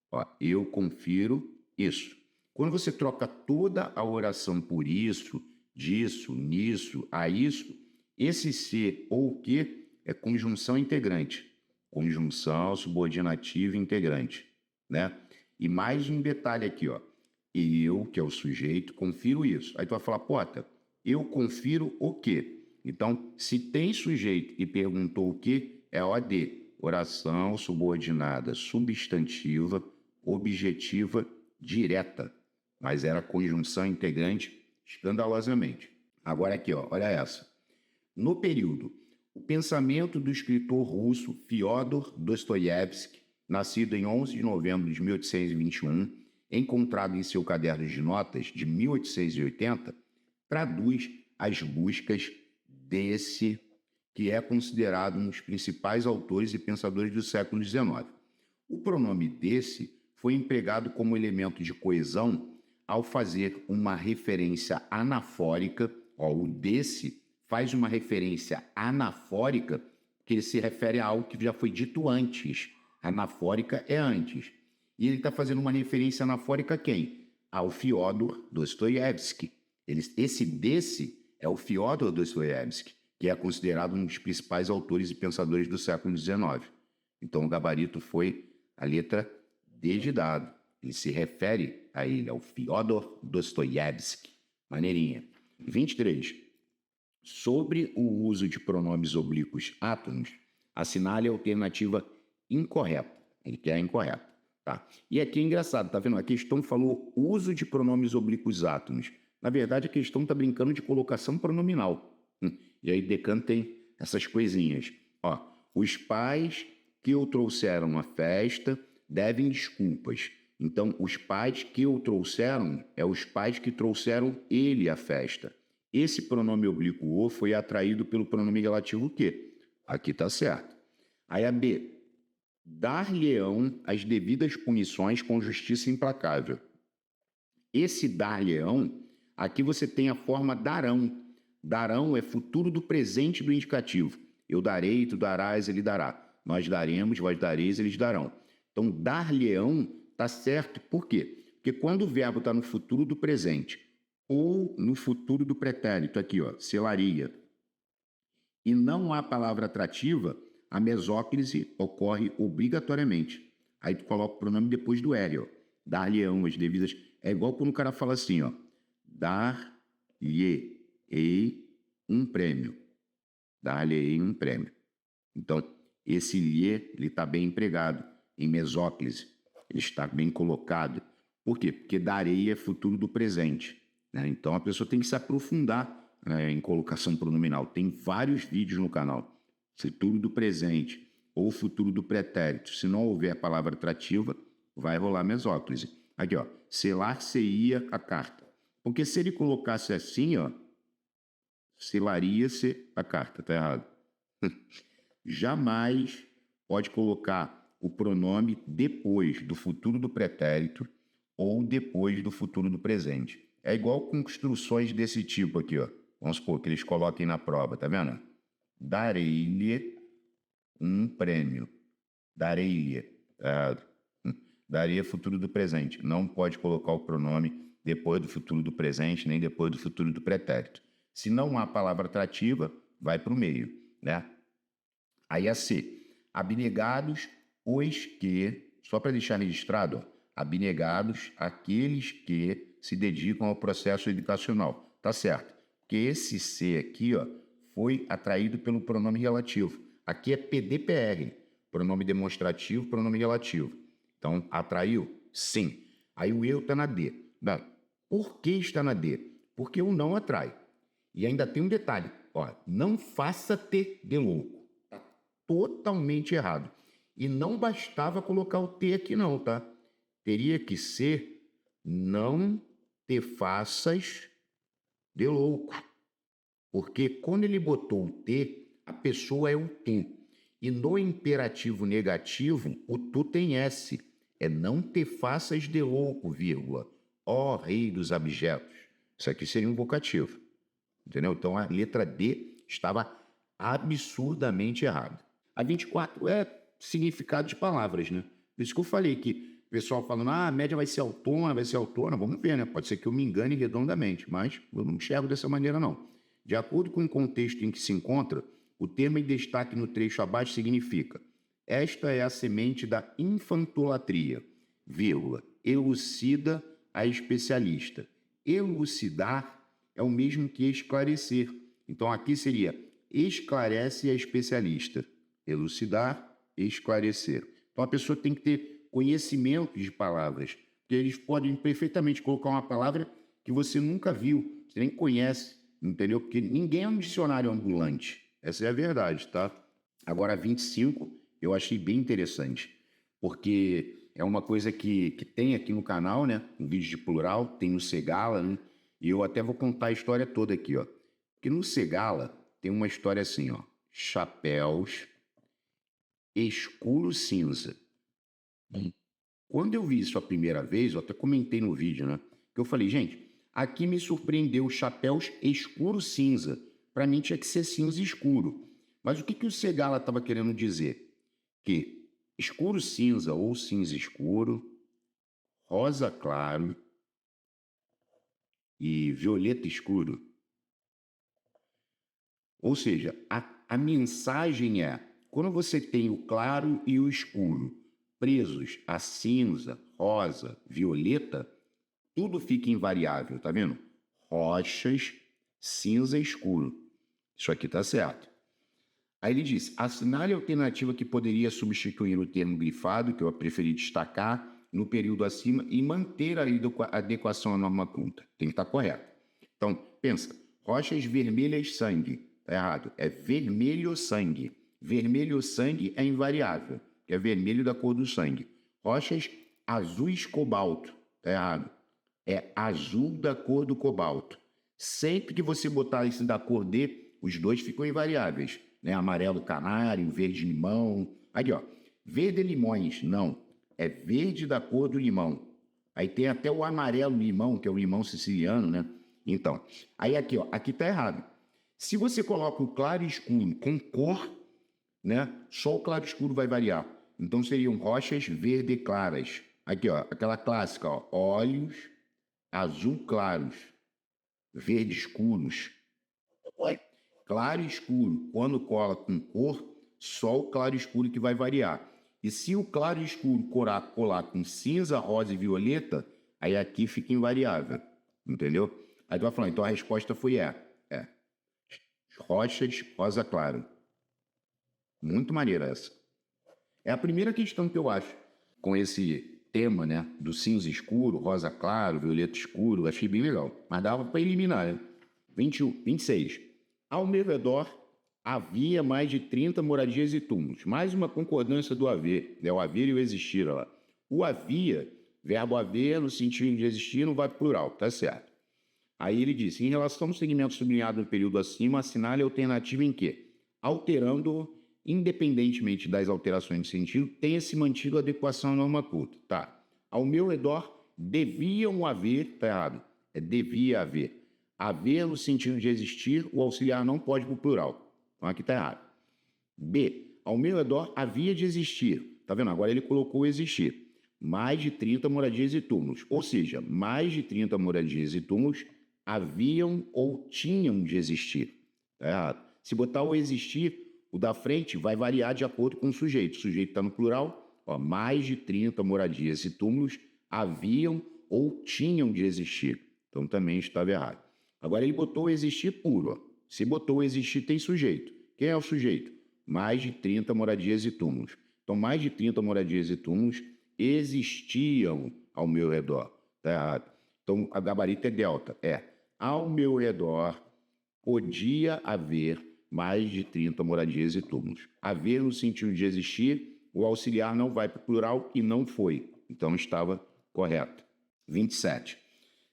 Ó, eu confiro isso. Quando você troca toda a oração por isso, disso, nisso, a isso, esse se ou o que é conjunção integrante. Conjunção subordinativa integrante, né? E mais um detalhe aqui, ó. Eu, que é o sujeito, confiro isso. Aí tu vai falar, Pota, eu confiro o quê? Então, se tem sujeito e perguntou o quê, é OD. Oração subordinada substantiva, objetiva, direta. Mas era conjunção integrante escandalosamente. Agora aqui, ó, olha essa. No período, o pensamento do escritor russo Fyodor Dostoiévski, nascido em 11 de novembro de 1821, encontrado em seu caderno de notas de 1880, traduz as buscas desse que é considerado um dos principais autores e pensadores do século XIX. O pronome desse foi empregado como elemento de coesão ao fazer uma referência anafórica. Ó, o desse faz uma referência anafórica que se refere a algo que já foi dito antes. Anafórica é antes. E ele está fazendo uma referência anafórica a quem? Ao Fyodor Dostoiévski. Esse desse é o Fyodor Dostoiévski, que é considerado um dos principais autores e pensadores do século XIX. Então o gabarito foi a letra D de dado. Ele se refere a ele, ao Fyodor Dostoiévski. Maneirinha. 23. Sobre o uso de pronomes oblíquos átonos, assinale a alternativa incorreta. Ele quer a incorreta. Tá? E aqui é engraçado, tá vendo? A questão falou uso de pronomes oblíquos átonos. Na verdade, a questão está brincando de colocação pronominal. E aí Decan tem essas coisinhas. Ó, os pais que o trouxeram à festa devem desculpas. Então, os pais que o trouxeram os pais que trouxeram ele à festa. Esse pronome oblíquo o foi atraído pelo pronome relativo que. Aqui está certo. Aí a B. Dar-lhe-ão as devidas punições com justiça implacável. Esse dar-lhe-ão, aqui você tem a forma darão. Darão é futuro do presente do indicativo. Eu darei, tu darás, ele dará. Nós daremos, vós dareis, eles darão. Então, dar-lhe-ão está certo. Por quê? Porque quando o verbo está no futuro do presente ou no futuro do pretérito, aqui, ó, selaria, e não há palavra atrativa, a mesóclise ocorre obrigatoriamente. Aí tu coloca o pronome depois do L, ó. Dar-lhe-ão, as devidas... É igual quando o cara fala assim, ó. Dar-lhe-ei um prêmio. Dar-lhe-ei um prêmio. Então, esse lhe, ele está bem empregado em mesóclise. Ele está bem colocado. Por quê? Porque darei é futuro do presente, né? Então, a pessoa tem que se aprofundar, né, em colocação pronominal. Tem vários vídeos no canal. Futuro do presente ou futuro do pretérito. Se não houver a palavra atrativa, vai rolar mesóclise. Aqui, ó. Selar-se-ia a carta. Porque se ele colocasse assim, ó, selaria-se a carta. Tá errado. Jamais pode colocar o pronome depois do futuro do pretérito ou depois do futuro do presente. É igual construções desse tipo aqui, ó. Vamos supor que eles coloquem na prova, tá vendo? Darei-lhe um prêmio. Darei-lhe. Daria futuro do presente. Não pode colocar o pronome depois do futuro do presente, nem depois do futuro do pretérito. Se não há palavra atrativa, vai para o meio, né? Aí a C. Abnegados os que, só para deixar registrado, ó, abnegados aqueles que se dedicam ao processo educacional. Tá certo. Porque esse C aqui, ó, foi atraído pelo pronome relativo. Aqui é PDPR, pronome demonstrativo, pronome relativo. Então, atraiu? Sim. Aí o eu está na D. Por que está na D? Porque o não atrai. E ainda tem um detalhe. Ó, não faça-te de louco. Está totalmente errado. E não bastava colocar o T aqui não, tá? Teria que ser não te faças de louco. Porque quando ele botou o T, a pessoa é o tu. E no imperativo negativo, o tu tem S. É não te faças de louco, vírgula. Ó rei dos abjetos. Isso aqui seria um vocativo. Entendeu? Então a letra D estava absurdamente errada. A 24 é significado de palavras, né? Por isso que eu falei que o pessoal falando, a média vai ser autônoma, vai ser autônoma. Vamos ver, né? Pode ser que eu me engane redondamente, mas eu não enxergo dessa maneira, não. De acordo com o contexto em que se encontra, o termo em destaque no trecho abaixo significa: esta é a semente da infantolatria, vírgula, elucida a especialista. Elucidar é o mesmo que esclarecer. Então aqui seria esclarece a especialista. Elucidar, esclarecer. Então a pessoa tem que ter conhecimento de palavras, porque eles podem perfeitamente colocar uma palavra que você nunca viu, você nem conhece, entendeu? Porque ninguém é um dicionário ambulante. Essa é a verdade, tá? Agora, 25, eu achei bem interessante, porque é uma coisa que tem aqui no canal, né? Um vídeo de plural, tem no Segala, né? E eu até vou contar a história toda aqui, ó. Porque no Segala tem uma história assim, ó. Chapéus escuro cinza. Quando eu vi isso a primeira vez, eu até comentei no vídeo, né? Que eu falei, gente, aqui me surpreendeu chapéus escuro cinza. Para mim tinha que ser cinza escuro. Mas o que o Segala estava querendo dizer? Que escuro cinza ou cinza escuro, rosa claro e violeta escuro. Ou seja, a mensagem é, quando você tem o claro e o escuro presos a cinza, rosa, violeta, tudo fica invariável, tá vendo? Rochas, cinza escuro. Isso aqui tá certo. Aí ele diz, assinale a alternativa que poderia substituir o termo grifado, que eu preferi destacar, no período acima e manter a adequação à norma culta. Tem que estar correto. Então, pensa, rochas vermelhas sangue. Está errado. É vermelho sangue. Vermelho sangue é invariável, que é vermelho da cor do sangue. Rochas azuis cobalto. Está errado. É azul da cor do cobalto. Sempre que você botar isso da cor D, os dois ficam invariáveis, né? Amarelo canário, verde limão. Aqui, ó. Verde limões, não. É verde da cor do limão. Aí tem até o amarelo limão, que é o limão siciliano, né? Então, aí aqui, ó. Aqui tá errado. Se você coloca o claro e escuro com cor, né, só o claro e escuro vai variar. Então seriam rochas verde claras. Aqui, ó, aquela clássica, ó, olhos azul claros, verde escuros. Claro e escuro, quando cola com cor, só o claro e escuro que vai variar. E se o claro e escuro colar com cinza, rosa e violeta, aí aqui fica invariável, entendeu? Aí tu vai falar, então a resposta foi é. Rochas rosa claro. Muito maneira essa. É a primeira questão que eu acho. Com esse tema, né, do cinza escuro, rosa claro, violeta escuro, achei bem legal. Mas dava para eliminar, né? 21, 26. Ao meu redor havia mais de 30 moradias e túmulos. Mais uma concordância do haver, né? O haver e o existir, ó lá. O havia, verbo haver, no sentido de existir, não vai para plural, tá certo. Aí ele disse, em relação ao segmento sublinhado no período acima, assinale a alternativa em que, alterando, independentemente das alterações de sentido, tenha-se mantido a adequação à norma culta. Tá. Ao meu redor, deviam haver, tá errado, é devia haver. Haver no sentido de existir, o auxiliar não pode para o plural. Então aqui tá errado. B, ao meu redor havia de existir. Tá vendo? Agora ele colocou existir. Mais de 30 moradias e túmulos. Ou seja, mais de 30 moradias e túmulos haviam ou tinham de existir. Tá errado. Se botar o existir, o da frente vai variar de acordo com o sujeito. O sujeito está no plural, ó, mais de 30 moradias e túmulos haviam ou tinham de existir. Então também estava errado. Agora ele botou o existir puro. Ó. Se botou o existir, tem sujeito. Quem é o sujeito? Mais de 30 moradias e túmulos. Então, mais de 30 moradias e túmulos existiam ao meu redor. Está errado. Então, a gabarito é delta. Ao meu redor podia haver mais de 30 moradias e túmulos. Haver no sentido de existir, o auxiliar não vai para o plural e não foi. Então, estava correto. 27.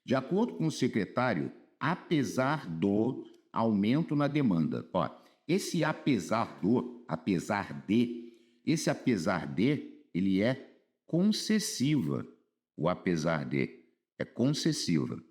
De acordo com o secretário, apesar do aumento na demanda. Ó, esse apesar de, ele é concessiva. O apesar de é concessiva,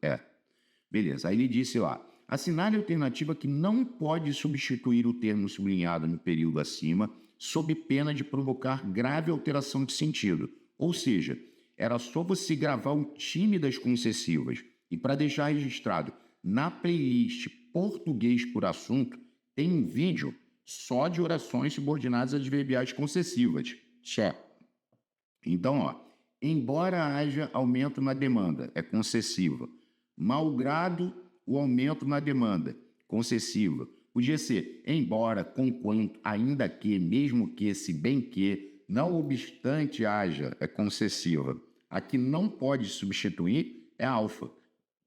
Beleza, aí ele disse lá, assinale a alternativa que não pode substituir o termo sublinhado no período acima, sob pena de provocar grave alteração de sentido. Ou seja, era só você gravar o time das concessivas. E para deixar registrado, na playlist Português por Assunto, tem um vídeo só de orações subordinadas adverbiais concessivas. Então, ó, embora haja aumento na demanda, é concessiva. Malgrado o aumento na demanda, concessiva. Podia ser embora, conquanto, ainda que, mesmo que, se bem que, não obstante haja, é concessiva. A que não pode substituir é alfa.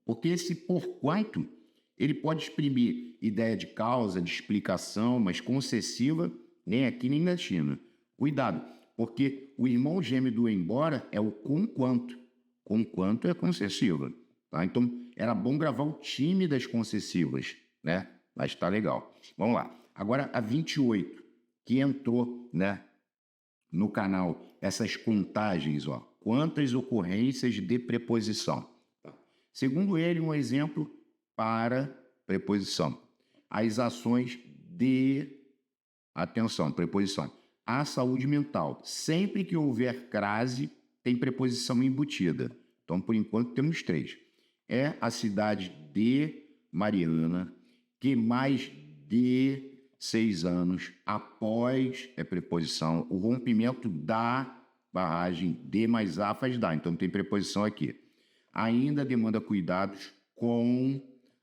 Porque esse porquanto, ele pode exprimir ideia de causa, de explicação, mas concessiva nem aqui nem na China. Cuidado, porque o irmão gêmeo do embora é o conquanto. Conquanto é concessiva. Tá? Então, era bom gravar o time das concessivas, né? Mas tá legal. Vamos lá. Agora, a 28, que entrou, né, no canal, essas contagens, ó. Quantas ocorrências de preposição? Tá? Segundo ele, um exemplo para preposição. As ações de... Atenção, preposição. A saúde mental. Sempre que houver crase, tem preposição embutida. Então, por enquanto, temos 3. É a cidade de Mariana, que mais de 6 anos após é preposição, o rompimento da barragem de mais a faz dar. Então, tem preposição aqui. Ainda demanda cuidados com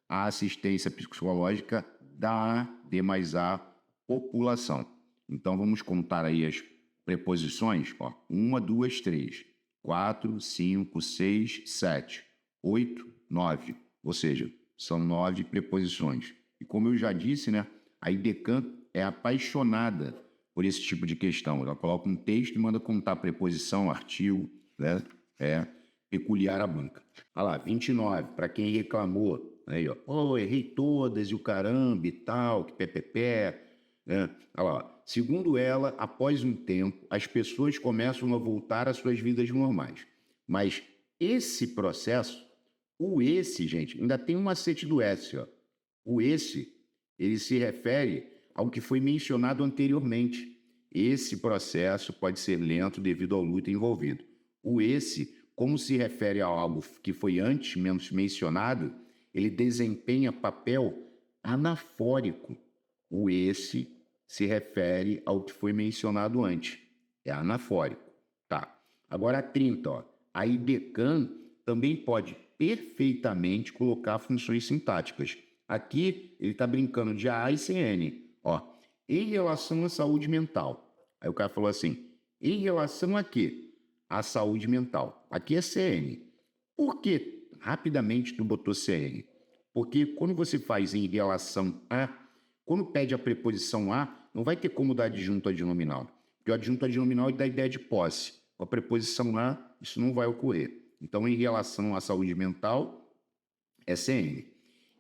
a assistência psicológica da de mais a população. Então, vamos contar aí as preposições. Ó, 1, 2, 3, 4, 5, 6, 7, 8, 9. Ou seja, são 9 preposições. E como eu já disse, né, a IDECAN é apaixonada por esse tipo de questão. Ela coloca um texto e manda contar preposição, artigo, né? É peculiar à banca. Olha lá, 29, para quem reclamou. Aí, ó, errei todas e o caramba e tal, que pé. Né? Olha lá, segundo ela, após um tempo, as pessoas começam a voltar às suas vidas normais. Mas esse processo, o esse, gente, ainda tem um macete do S, ó. O esse, ele se refere ao que foi mencionado anteriormente. Esse processo pode ser lento devido ao luto envolvido. O esse, como se refere a algo que foi antes mencionado, ele desempenha papel anafórico. O esse se refere ao que foi mencionado antes. É anafórico. Tá. Agora a 30, ó. A IDECAN também pode perfeitamente colocar funções sintáticas. Aqui ele está brincando de A e CN. Ó, em relação à saúde mental. Aí o cara falou assim, em relação a quê? À saúde mental. Aqui é CN. Por que rapidamente tu botou CN? Porque quando você faz em relação a, quando pede a preposição a, não vai ter como dar adjunto adnominal. Porque o adjunto adnominal dá ideia de posse. Com a preposição a, isso não vai ocorrer. Então, em relação à saúde mental, é CN.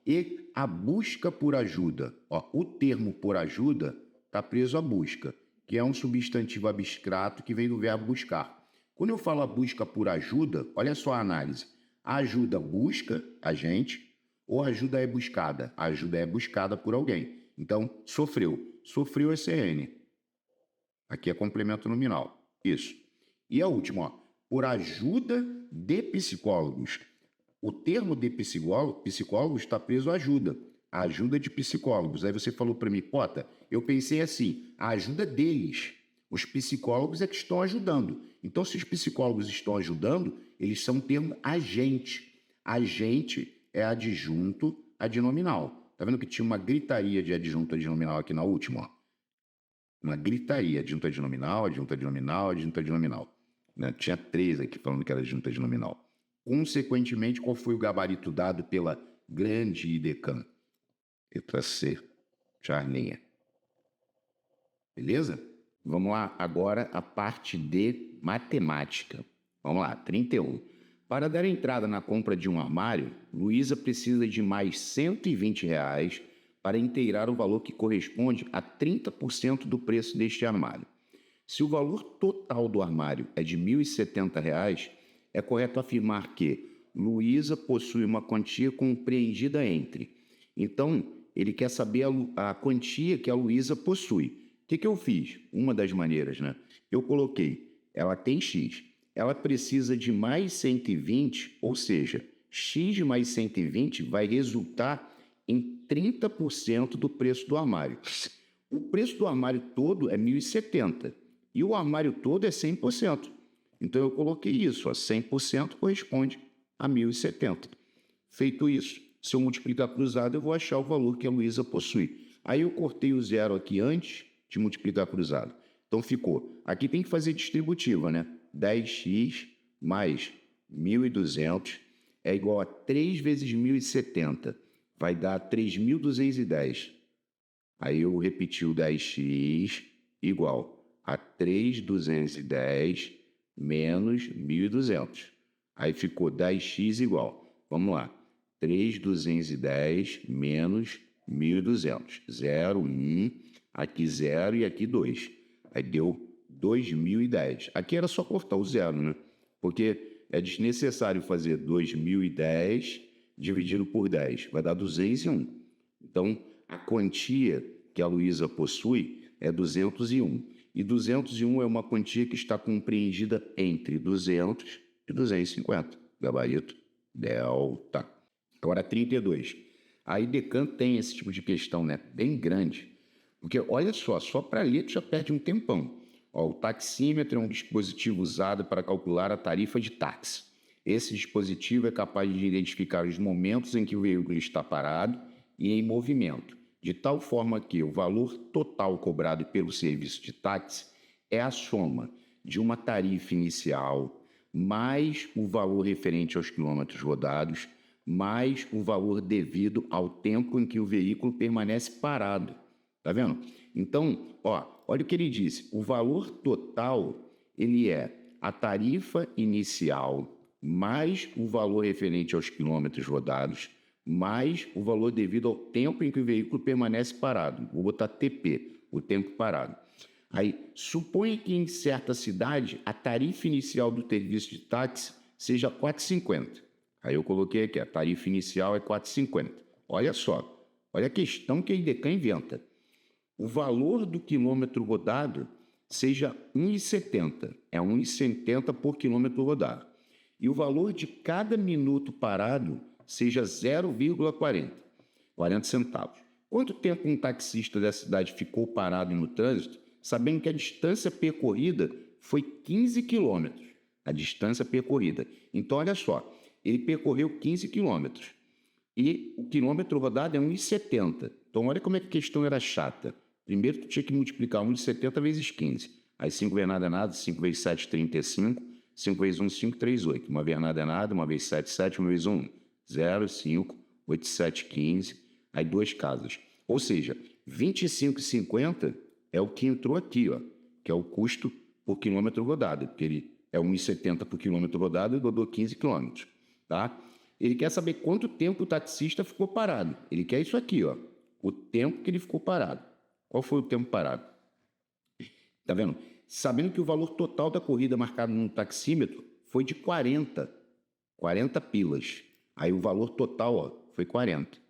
E a busca por ajuda. Ó, o termo por ajuda está preso à busca, que é um substantivo abstrato que vem do verbo buscar. Quando eu falo a busca por ajuda, olha só a análise. A ajuda busca a gente ou a ajuda é buscada? A ajuda é buscada por alguém. Então, sofreu. Sofreu é CN. Aqui é complemento nominal. Isso. E a última, ó, por ajuda de psicólogos. O termo de psicólogos está preso à ajuda. A ajuda de psicólogos. Aí você falou para mim, Pota, eu pensei assim, a ajuda deles. Os psicólogos é que estão ajudando. Então, se os psicólogos estão ajudando, eles são o termo agente. Agente é adjunto adnominal. Tá vendo que tinha uma gritaria de adjunto adnominal aqui na última? Ó. Uma gritaria, adjunto adnominal, adjunto adnominal, adjunto adnominal. Né? Tinha 3 aqui falando que era adjunto adnominal. Consequentemente, qual foi o gabarito dado pela grande IDECAN? Letra C, charlinha. Beleza? Vamos lá agora a parte de matemática. Vamos lá, 31. Para dar entrada na compra de um armário, Luísa precisa de mais R$ 120 para inteirar o valor que corresponde a 30% do preço deste armário. Se o valor total do armário é de R$ 1.070, é correto afirmar que Luísa possui uma quantia compreendida entre. Então, ele quer saber a quantia que a Luísa possui. O que eu fiz? Uma das maneiras, né? Eu coloquei, ela tem X. Ela precisa de mais 120, ou seja, X mais 120 vai resultar em 30% do preço do armário. O preço do armário todo é 1.070 e o armário todo é 100%. Então, eu coloquei isso, ó, 100% corresponde a 1.070. Feito isso, se eu multiplicar cruzado, eu vou achar o valor que a Luísa possui. Aí eu cortei o zero aqui antes de multiplicar cruzado. Então, ficou. Aqui tem que fazer distributiva, né? 10x mais 1.200 é igual a 3 vezes 1.070. Vai dar 3.210. Aí eu repeti o 10x igual a 3.210 menos 1.200. Aí ficou 10x igual. Vamos lá. 3.210 menos 1.200. 0, 1. Aqui 0 e aqui 2. Aí deu 2.010. Aqui era só cortar o zero, né? Porque é desnecessário fazer 2.010 dividido por 10. Vai dar 201. Então, a quantia que a Luísa possui é 201. E 201 é uma quantia que está compreendida entre 200 e 250. Gabarito delta. Agora, 32. A IDECAN tem esse tipo de questão, né? Bem grande. Porque, olha só para ler tu já perde um tempão. Ó, o taxímetro é um dispositivo usado para calcular a tarifa de táxi. Esse dispositivo é capaz de identificar os momentos em que o veículo está parado e em movimento, de tal forma que o valor total cobrado pelo serviço de táxi é a soma de uma tarifa inicial mais o valor referente aos quilômetros rodados mais o valor devido ao tempo em que o veículo permanece parado. Tá vendo? Então, ó, olha o que ele disse. O valor total, ele é a tarifa inicial mais o valor referente aos quilômetros rodados mais o valor devido ao tempo em que o veículo permanece parado. Vou botar TP, o tempo parado. Aí, suponha que em certa cidade a tarifa inicial do serviço de táxi seja R$ 4,50. Aí eu coloquei aqui, a tarifa inicial é R$ 4,50. Olha só, Olha a questão que a IDECAM inventa. O valor do quilômetro rodado seja 1,70. É 1,70 por quilômetro rodado. E o valor de cada minuto parado seja 0,40 centavos. Quanto tempo um taxista da cidade ficou parado no trânsito, sabendo que a distância percorrida foi 15 quilômetros? A distância percorrida. Então, olha só, ele percorreu 15 quilômetros e o quilômetro rodado é 1,70. Então, olha como é que a questão era chata. Primeiro, tu tinha que multiplicar 1,70 vezes 15. Aí 5 vezes nada é nada, 5 vezes 7, 35. 5 vezes 1, 5, 3, 8. Uma vez nada é nada, uma vez 7, 7, uma vez 1, 0, 5, 8, 7, 15. Aí duas casas. Ou seja, 25,50 é o que entrou aqui, ó, que é o custo por quilômetro rodado, porque ele é 1,70 por quilômetro rodado e rodou 15 quilômetros, tá? Ele quer saber quanto tempo o taxista ficou parado. Ele quer isso aqui, ó, o tempo que ele ficou parado. Qual foi o tempo parado? Tá vendo? Sabendo que o valor total da corrida marcado no taxímetro foi de 40 pilas. Aí o valor total, ó, foi 40.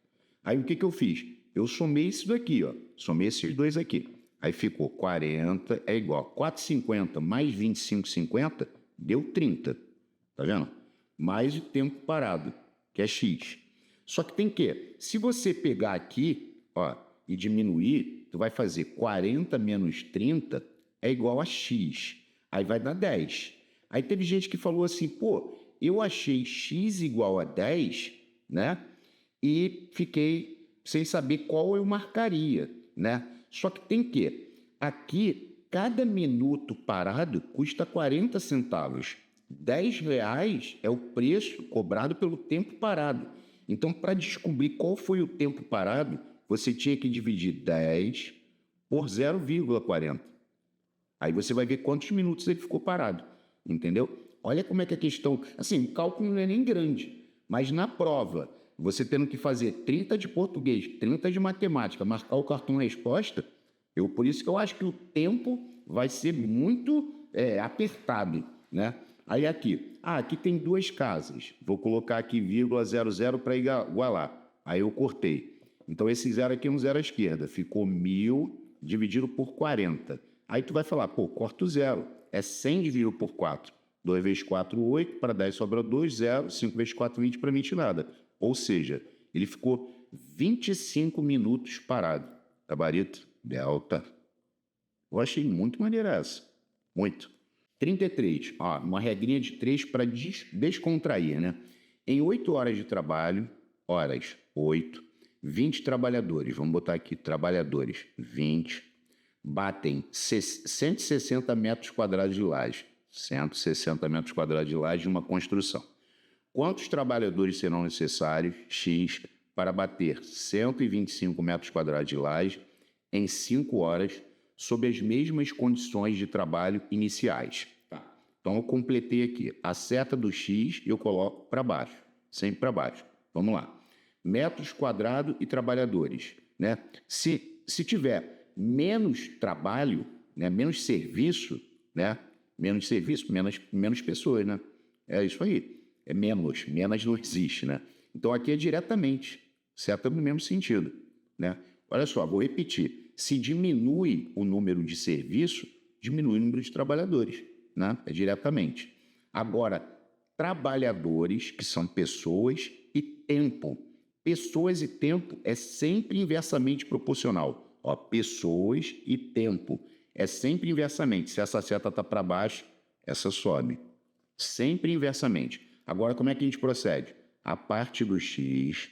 Aí o que eu fiz? Eu somei isso daqui, ó, somei esses dois aqui. Aí ficou 40 é igual a 4,50 mais 25,50 deu 30. Tá vendo? Mais o tempo parado, que é X. Só que tem que, se você pegar aqui, ó, e diminuir, tu vai fazer 40 menos 30 é igual a X. Aí vai dar 10. Aí teve gente que falou assim, pô, eu achei X igual a 10, né? E fiquei sem saber qual eu marcaria, né? Só que tem que, aqui, cada minuto parado custa 40 centavos. R$10 é o preço cobrado pelo tempo parado. Então, para descobrir qual foi o tempo parado, você tinha que dividir 10 por 0,40. Aí você vai ver quantos minutos ele ficou parado, entendeu? Olha como é que a questão... Assim, o cálculo não é nem grande, mas na prova, você tendo que fazer 30 de português, 30 de matemática, marcar o cartão resposta, por isso que eu acho que o tempo vai ser muito apertado, né? Aí aqui tem duas casas, vou colocar aqui vírgula 00 para igualar. Aí eu cortei. Então esse zero aqui é um zero à esquerda, ficou 1.000 dividido por 40. Aí tu vai falar, pô, corta o zero, é 100 dividido por 4. 2 vezes 4, 8, para 10 sobra 2, 0, 5 vezes 4, 20, para 20 nada. Ou seja, ele ficou 25 minutos parado. Gabarito, delta. Eu achei muito maneira essa. Muito. 33, ó, uma regrinha de 3 para descontrair, né? Em 8 horas de trabalho, 8, 20 trabalhadores, vamos botar aqui, trabalhadores, 20, batem 160 metros quadrados de laje, 160 metros quadrados de laje de uma construção. Quantos trabalhadores serão necessários, X, para bater 125 metros quadrados de laje em 5 horas, sob as mesmas condições de trabalho iniciais? Tá. Então, eu completei aqui. A seta do X eu coloco para baixo, sempre para baixo. Vamos lá. Metros quadrados e trabalhadores, né? Se tiver menos trabalho, né, menos serviço, né? Menos serviço, menos pessoas, né? É isso aí. É menos não existe, né? Então, aqui é diretamente, certo? No mesmo sentido, né? Olha só, vou repetir. Se diminui o número de serviço, diminui o número de trabalhadores, né? É diretamente. Agora, trabalhadores, que são pessoas, e tempo. Pessoas e tempo é sempre inversamente proporcional. Ó, pessoas e tempo é sempre inversamente. Se essa seta está para baixo, essa sobe. Sempre inversamente. Agora, como é que a gente procede? A parte do X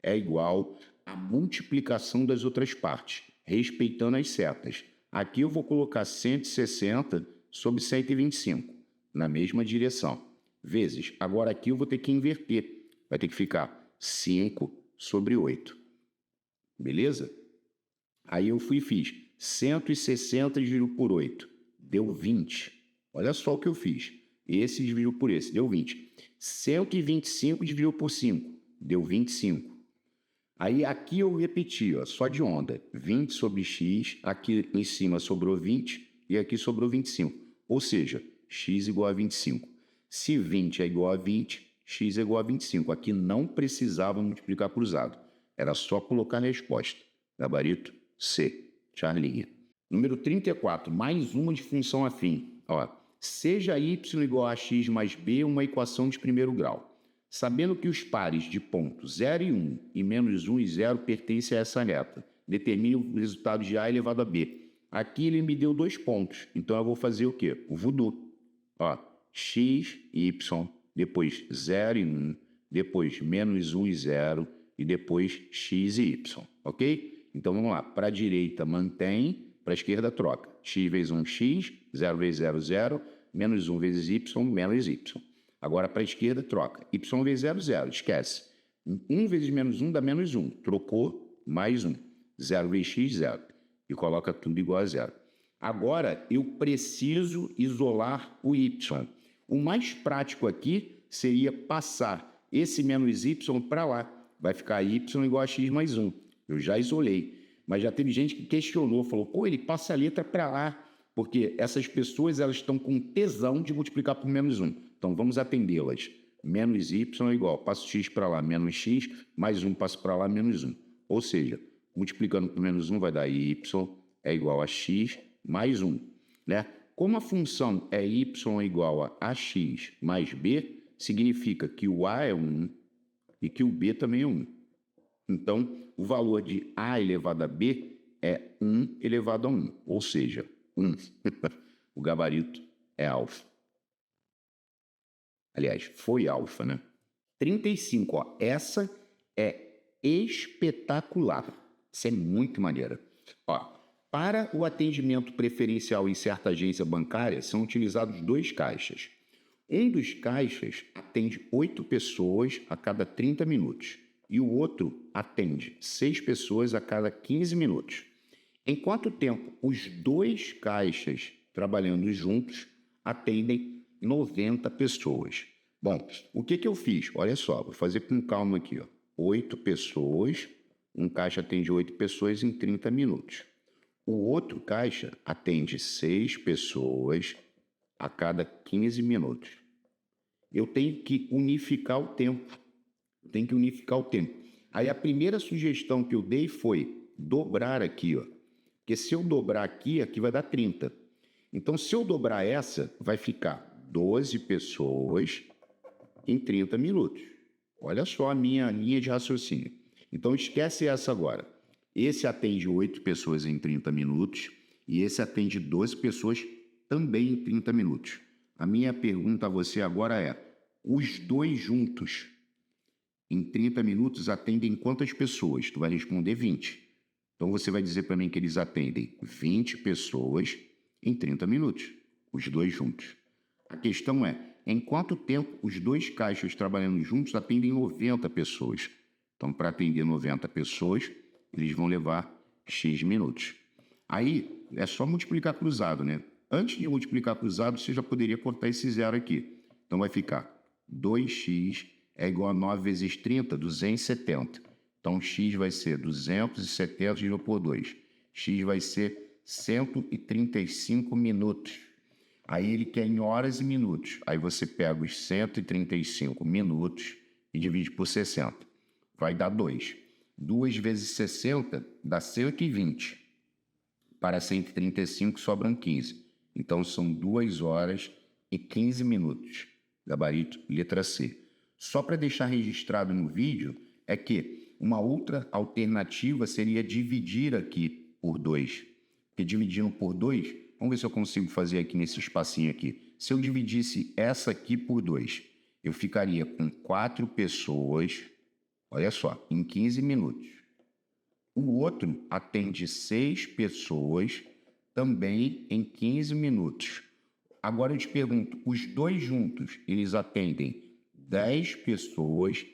é igual à multiplicação das outras partes, respeitando as setas. Aqui eu vou colocar 160 sobre 125, na mesma direção, vezes. Agora aqui eu vou ter que inverter. Vai ter que ficar 5 sobre 8. Beleza? Aí eu fui e fiz 160 dividido por 8. Deu 20. Olha só o que eu fiz. Esse dividiu por esse, deu 20. 125 dividiu por 5, deu 25. Aí aqui eu repeti, ó, só de onda. 20 sobre x, aqui em cima sobrou 20 e aqui sobrou 25. Ou seja, x igual a 25. Se 20 é igual a 20, x é igual a 25. Aqui não precisava multiplicar cruzado. Era só colocar a resposta. Gabarito C, Charlinha. Número 34, mais uma de função afim. Ó, seja y igual a x mais b uma equação de primeiro grau. Sabendo que os pares de pontos 0 e 1 e menos 1 e 0 pertencem a essa reta, determine o resultado de a elevado a b. Aqui ele me deu 2 pontos, então eu vou fazer o quê? O voodoo. Ó, x, y, depois 0 e 1, depois menos 1 e 0 e depois x e y, ok? Então vamos lá, para a direita mantém, para a esquerda troca. X vezes 1, x, 0 vezes 0, 0, menos 1 vezes y, menos y. Agora, para a esquerda, troca. Y vezes 0, 0. Esquece. 1 vezes menos 1 dá menos 1. Trocou, mais 1. 0 vezes x, 0. E coloca tudo igual a 0. Agora, eu preciso isolar o y. O mais prático aqui seria passar esse menos y para lá. Vai ficar y igual a x mais 1. Eu já isolei. Mas já teve gente que questionou, falou, pô, ele passa a letra para lá. Porque essas pessoas elas estão com tesão de multiplicar por menos 1. Então, vamos atendê-las. Menos y é igual, passo x para lá, menos x, mais 1 passo para lá, menos 1. Ou seja, multiplicando por menos 1 vai dar y é igual a x mais 1. Né? Como a função é y igual a ax mais b, significa que o a é 1 e que o b também é 1. Então, o valor de a elevado a b é 1 elevado a 1, ou seja, 1. O gabarito é alfa. Aliás, foi alfa, né? 35, ó. Essa é espetacular. Isso é muito maneira. Ó, para o atendimento preferencial em certa agência bancária, são utilizados 2 caixas. Um dos caixas atende 8 pessoas a cada 30 minutos e o outro atende 6 pessoas a cada 15 minutos. Em quanto tempo os 2 caixas trabalhando juntos atendem 90 pessoas? Bom, o que eu fiz? Olha só, vou fazer com calma aqui. Ó. 8 pessoas, um caixa atende 8 pessoas em 30 minutos. O outro caixa atende 6 pessoas a cada 15 minutos. Eu tenho que unificar o tempo. Aí a primeira sugestão que eu dei foi dobrar aqui, ó. Porque se eu dobrar aqui, aqui vai dar 30. Então, se eu dobrar essa, vai ficar 12 pessoas em 30 minutos. Olha só a minha linha de raciocínio. Então, esquece essa agora. Esse atende 8 pessoas em 30 minutos e esse atende 12 pessoas também em 30 minutos. A minha pergunta a você agora é, os 2 juntos em 30 minutos atendem quantas pessoas? Tu vai responder 20. Então, você vai dizer para mim que eles atendem 20 pessoas em 30 minutos, os 2 juntos. A questão é, em quanto tempo os 2 caixas trabalhando juntos atendem 90 pessoas? Então, para atender 90 pessoas, eles vão levar X minutos. Aí, é só multiplicar cruzado, né? Antes de multiplicar cruzado, você já poderia cortar esse zero aqui. Então, vai ficar 2x é igual a 9 vezes 30, 270. Então, x vai ser 270 dividido por 2. X vai ser 135 minutos. Aí ele quer em horas e minutos. Aí você pega os 135 minutos e divide por 60. Vai dar 2. 2 vezes 60 dá 120. Para 135 sobram 15. Então, são 2 horas e 15 minutos. Gabarito, letra C. Só para deixar registrado no vídeo, é que uma outra alternativa seria dividir aqui por 2. Porque dividindo por 2, vamos ver se eu consigo fazer aqui nesse espacinho aqui. Se eu dividisse essa aqui por 2, eu ficaria com 4 pessoas, olha só, em 15 minutos. O outro atende 6 pessoas também em 15 minutos. Agora eu te pergunto, os 2 juntos, eles atendem 10 pessoas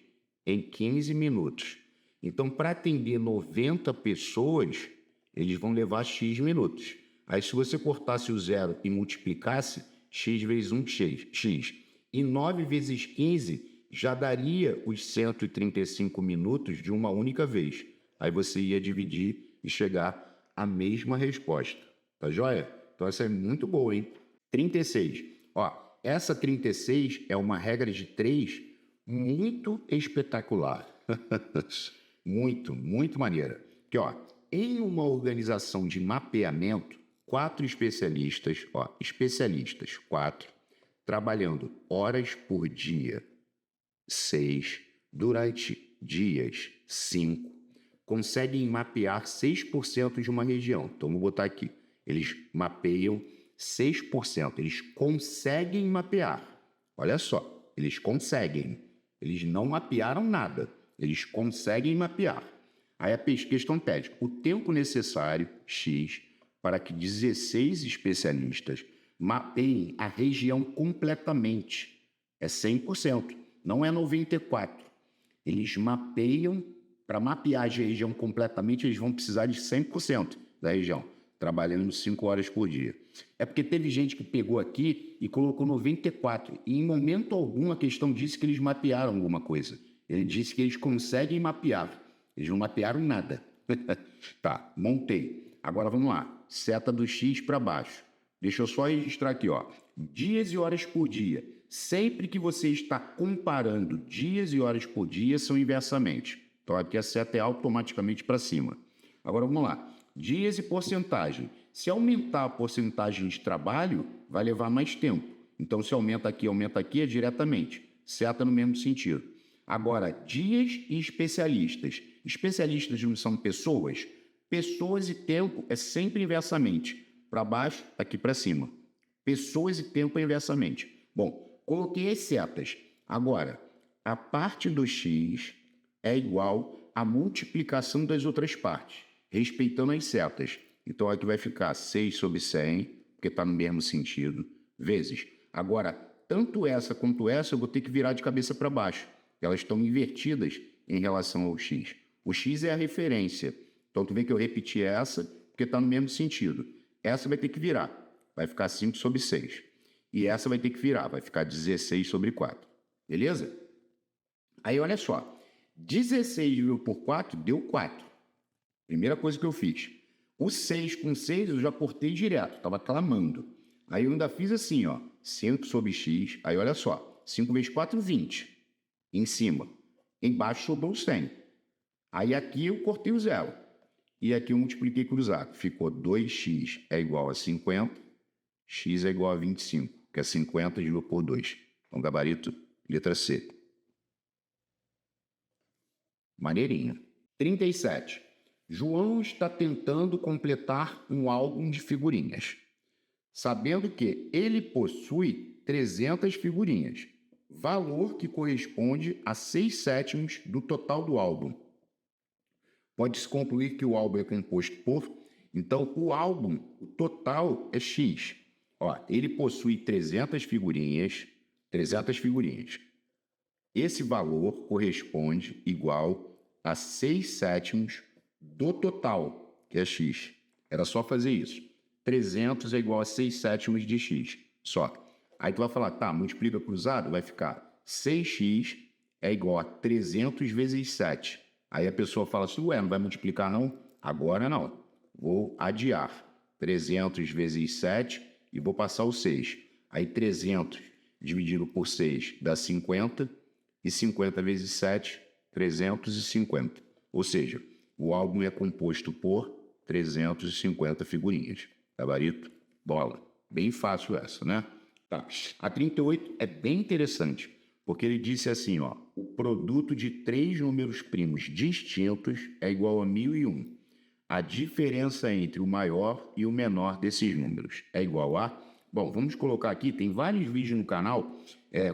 em 15 minutos. Então, para atender 90 pessoas, eles vão levar X minutos. Aí, se você cortasse o zero e multiplicasse, X vezes 1, X. E 9 vezes 15 já daria os 135 minutos de uma única vez. Aí você ia dividir e chegar à mesma resposta. Tá joia? Então, essa é muito boa, hein? 36. Ó, essa 36 é uma regra de 3 muito espetacular. muito maneira. Porque, ó, em uma organização de mapeamento, 4 especialistas, ó, especialistas, 4, trabalhando horas por dia, 6, durante dias, 5, conseguem mapear 6% de uma região. Então, vou botar aqui. Eles mapeiam 6%. Eles conseguem mapear. Olha só, eles conseguem. Eles não mapearam nada. Eles conseguem mapear. Aí a questão pede o tempo necessário, X, para que 16 especialistas mapeiem a região completamente. É 100%, não é 94%. Eles mapeiam, para mapear a região completamente, eles vão precisar de 100% da região, trabalhando 5 horas por dia. É porque teve gente que pegou aqui e colocou 94%, e em momento algum a questão disse que eles mapearam alguma coisa. Ele disse que eles conseguem mapear. Eles não mapearam nada. Tá, montei. Agora vamos lá. Seta do X para baixo. Deixa eu só registrar aqui, ó. Dias e horas por dia. Sempre que você está comparando dias e horas por dia, são inversamente. Então aqui a seta é automaticamente para cima. Agora vamos lá. Dias e porcentagem. Se aumentar a porcentagem de trabalho, vai levar mais tempo. Então se aumenta aqui, é diretamente. Seta no mesmo sentido. Agora, dias e especialistas. Especialistas não são pessoas? Pessoas e tempo é sempre inversamente. Para baixo, aqui para cima. Pessoas e tempo é inversamente. Bom, coloquei as setas. Agora, a parte do x é igual à multiplicação das outras partes, respeitando as setas. Então, aqui vai ficar 6 sobre 100, porque está no mesmo sentido, vezes. Agora, tanto essa quanto essa eu vou ter que virar de cabeça para baixo. Elas estão invertidas em relação ao x. O x é a referência. Então, tu vê que eu repeti essa, porque está no mesmo sentido. Essa vai ter que virar. Vai ficar 5 sobre 6. E essa vai ter que virar. Vai ficar 16 sobre 4. Beleza? Aí, olha só. 16 dividido por 4 deu 4. Primeira coisa que eu fiz. O 6 com 6 eu já cortei direto. Estava clamando. Aí eu ainda fiz assim, ó. 5 sobre x. Aí, olha só. 5 vezes 4, 20. Em cima. Embaixo sobrou 100. Aí aqui eu cortei o zero. E aqui eu multipliquei cruzado. Ficou 2x é igual a 50. X é igual a 25, que é 50 dividido por 2. Então, gabarito, letra C. Maneirinho. 37. João está tentando completar um álbum de figurinhas, sabendo que ele possui 300 figurinhas, valor que corresponde a 6/7 do total do álbum. Pode-se concluir que o álbum é composto por... Então, o álbum, o total é X. Ó, ele possui 300 figurinhas. Esse valor corresponde igual a 6/7 do total, que é X. Era só fazer isso. 300 é igual a 6/7 de X. Só. Aí tu vai falar, tá, multiplica cruzado, vai ficar 6x é igual a 300 vezes 7. Aí a pessoa fala assim, ué, não vai multiplicar não? Agora não. Vou adiar 300 vezes 7 e vou passar o 6. Aí 300 dividido por 6 dá 50 e 50 vezes 7, 350. Ou seja, o álbum é composto por 350 figurinhas. Gabarito, bola. Bem fácil essa, né? Tá. A 38 é bem interessante, porque ele disse assim, ó, o produto de 3 números primos distintos é igual a 1001. A diferença entre o maior e o menor desses números é igual a... Bom, vamos colocar aqui, tem vários vídeos no canal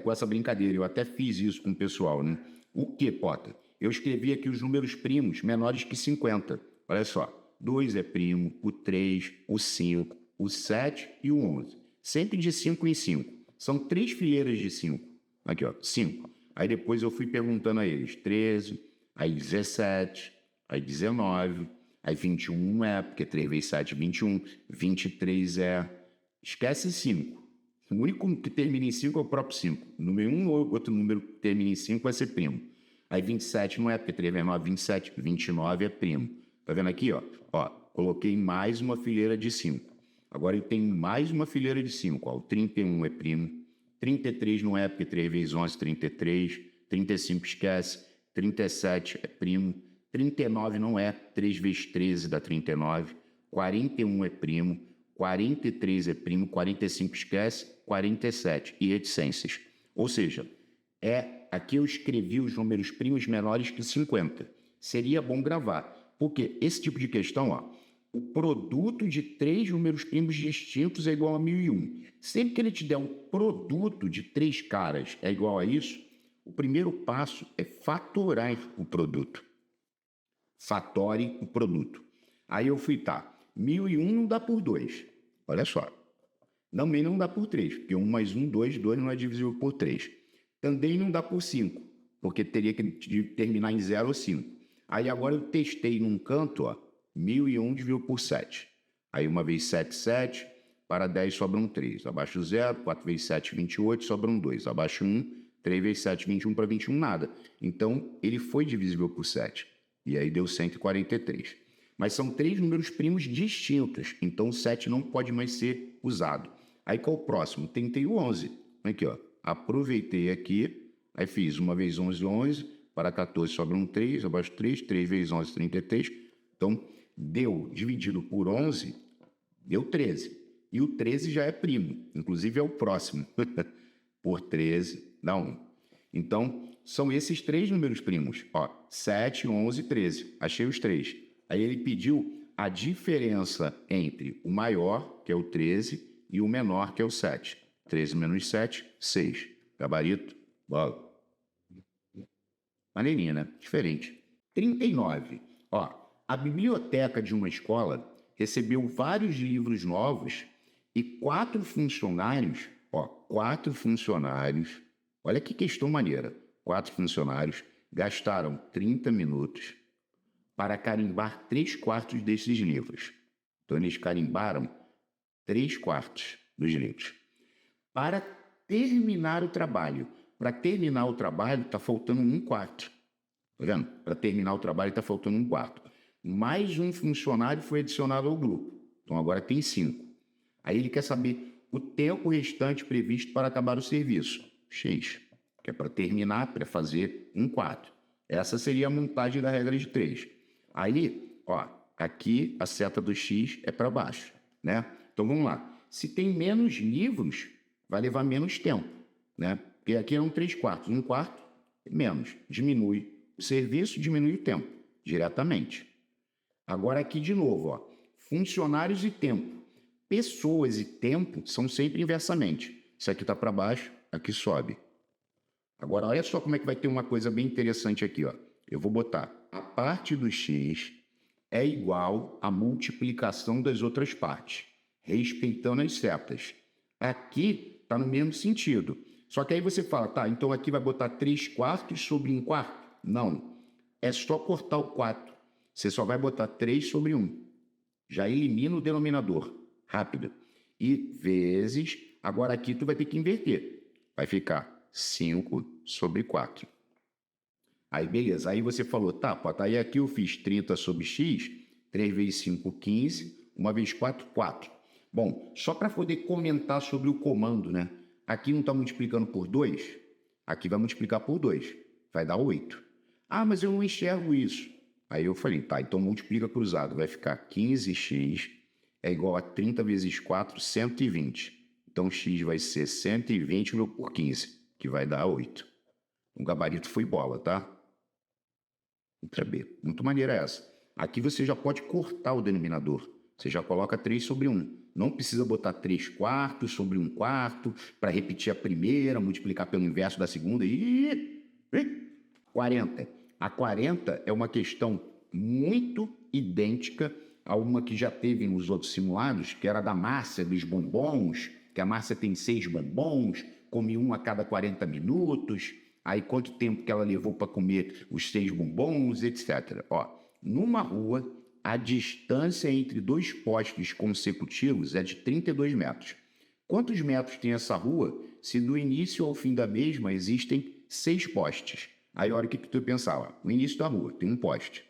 com essa brincadeira, eu até fiz isso com o pessoal, né? O que, Potter? Eu escrevi aqui os números primos menores que 50. Olha só, 2 é primo, o 3, o 5, o 7 e o 11. Sempre de 5 em 5. São 3 fileiras de 5. Aqui, ó, 5. Aí depois eu fui perguntando a eles, 13, aí 17, aí 19, aí 21 não é, porque 3 vezes 7 é 21, 23 é... Esquece 5. O único que termina em 5 é o próprio 5. Número 1 ou outro número que termina em 5 vai ser primo. Aí 27 não é, porque 3 vezes 9 é 27, 29 é primo. Tá vendo aqui, ó? Ó, coloquei mais uma fileira de 5. Agora eu tenho mais uma fileira de 5. Ó, o 31 é primo. 33 não é, porque 3 vezes 11 é 33. 35 esquece. 37 é primo. 39 não é, 3 vezes 13 dá 39, 41 é primo, 43 é primo, 45 esquece, 47 e reticências. Ou seja, aqui eu escrevi os números primos menores que 50. Seria bom gravar, porque esse tipo de questão, ó, o produto de 3 números primos distintos é igual a 1001. Sempre que ele te der um produto de 3 caras é igual a isso, o primeiro passo é fatorar o produto. Fatore o produto. Aí eu fui, tá, 1001 não dá por 2. Olha só. Também não dá por 3, porque 1 mais 1, 2, 2 não é divisível por 3. Também não dá por 5, porque teria que terminar em 0 ou 5. Aí agora eu testei num canto, ó, 1001 dividido por 7. Aí 1 vezes 7, 7, para 10 sobram 3. Abaixo 0, 4 vezes 7, 28, sobram 2. Abaixo 1, 3 vezes 7, 21, para 21, nada. Então, ele foi divisível por 7. E aí deu 143. Mas são 3 números primos distintos, então o 7 não pode mais ser usado. Aí qual o próximo? Tentei o 11. Aqui, ó. Aproveitei aqui, aí fiz 1 vezes 11, 11, para 14 sobram 3, abaixo 3, 3 vezes 11, 33. Então, deu, dividido por 11, deu 13. E o 13 já é primo, inclusive é o próximo. Por 13 dá 1. Então, são esses 3 números primos. Ó, 7, 11 e 13. Achei os 3. Aí ele pediu a diferença entre o maior, que é o 13, e o menor, que é o 7. 13 menos 7, 6. Gabarito, bola. Maneirinha, né? Diferente. 39. Ó, a biblioteca de uma escola recebeu vários livros novos e 4 funcionários, ó, 4 funcionários, olha que questão maneira, 4 funcionários gastaram 30 minutos para carimbar 3/4 desses livros. Então, eles carimbaram 3/4 dos livros. Para terminar o trabalho. Para terminar o trabalho, está faltando 1/4. Tá vendo? Para terminar o trabalho, está faltando 1/4. Mais um funcionário foi adicionado ao grupo. Então, agora tem 5. Aí ele quer saber o tempo restante previsto para acabar o serviço. X, que é para terminar, para fazer 1/4. Essa seria a montagem da regra de 3. Aí, ó, aqui a seta do X é para baixo, né? Então, vamos lá. Se tem menos livros, vai levar menos tempo, né? Porque aqui é 3/4. 1/4, menos. Diminui o serviço, diminui o tempo, diretamente. Agora aqui de novo, ó. Funcionários e tempo. Pessoas e tempo são sempre inversamente. Isso aqui está para baixo, aqui sobe. Agora, olha só como é que vai ter uma coisa bem interessante aqui, ó. Eu vou botar a parte do x é igual à multiplicação das outras partes, respeitando as setas. Aqui está no mesmo sentido. Só que aí você fala, tá, então aqui vai botar 3/4 sobre 1/4? Não. É só cortar o 4. Você só vai botar 3 sobre 1. Já elimina o denominador. Rápido. E vezes, agora aqui tu vai ter que inverter. Vai ficar 5 sobre 4. Aí, beleza. Aí você falou, tá, pô, aí aqui eu fiz 30 sobre x, 3 vezes 5, 15, 1 vezes 4, 4. Bom, só para poder comentar sobre o comando, né? Aqui não está multiplicando por 2, aqui vai multiplicar por 2, vai dar 8. Ah, mas eu não enxergo isso. Aí eu falei, tá, então multiplica cruzado, vai ficar 15x é igual a 30 vezes 4, 120. Então x vai ser 120 por 15, que vai dar 8. O gabarito foi bola, tá? Letra B. Muito maneira essa. Aqui você já pode cortar o denominador. Você já coloca 3 sobre 1. Não precisa botar 3/4 sobre 1/4 para repetir a primeira, multiplicar pelo inverso da segunda e... 40. A 40 é uma questão muito idêntica a uma que já teve nos outros simulados, que era da Márcia dos bombons, que a Márcia tem 6 bombons, come um a cada 40 minutos, aí quanto tempo que ela levou para comer os 6 bombons, etc. Ó, numa rua, a distância entre 2 postes consecutivos é de 32 metros. Quantos metros tem essa rua se do início ao fim da mesma existem 6 postes? Aí olha o que tu pensava. No início da rua tem um poste.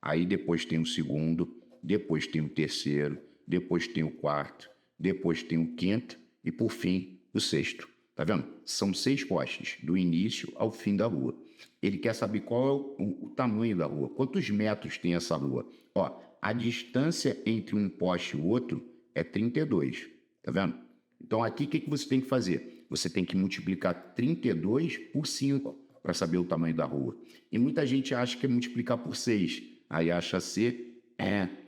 Aí depois tem o segundo, depois tem o terceiro, depois tem o quarto, depois tem o quinto e, por fim, o sexto. Tá vendo? São 6 postes, do início ao fim da rua. Ele quer saber qual é o tamanho da rua, quantos metros tem essa rua. Ó, a distância entre um poste e o outro é 32, tá vendo? Então aqui o que você tem que fazer? Você tem que multiplicar 32 por 5 para saber o tamanho da rua. E muita gente acha que é multiplicar por 6. Aí acha C,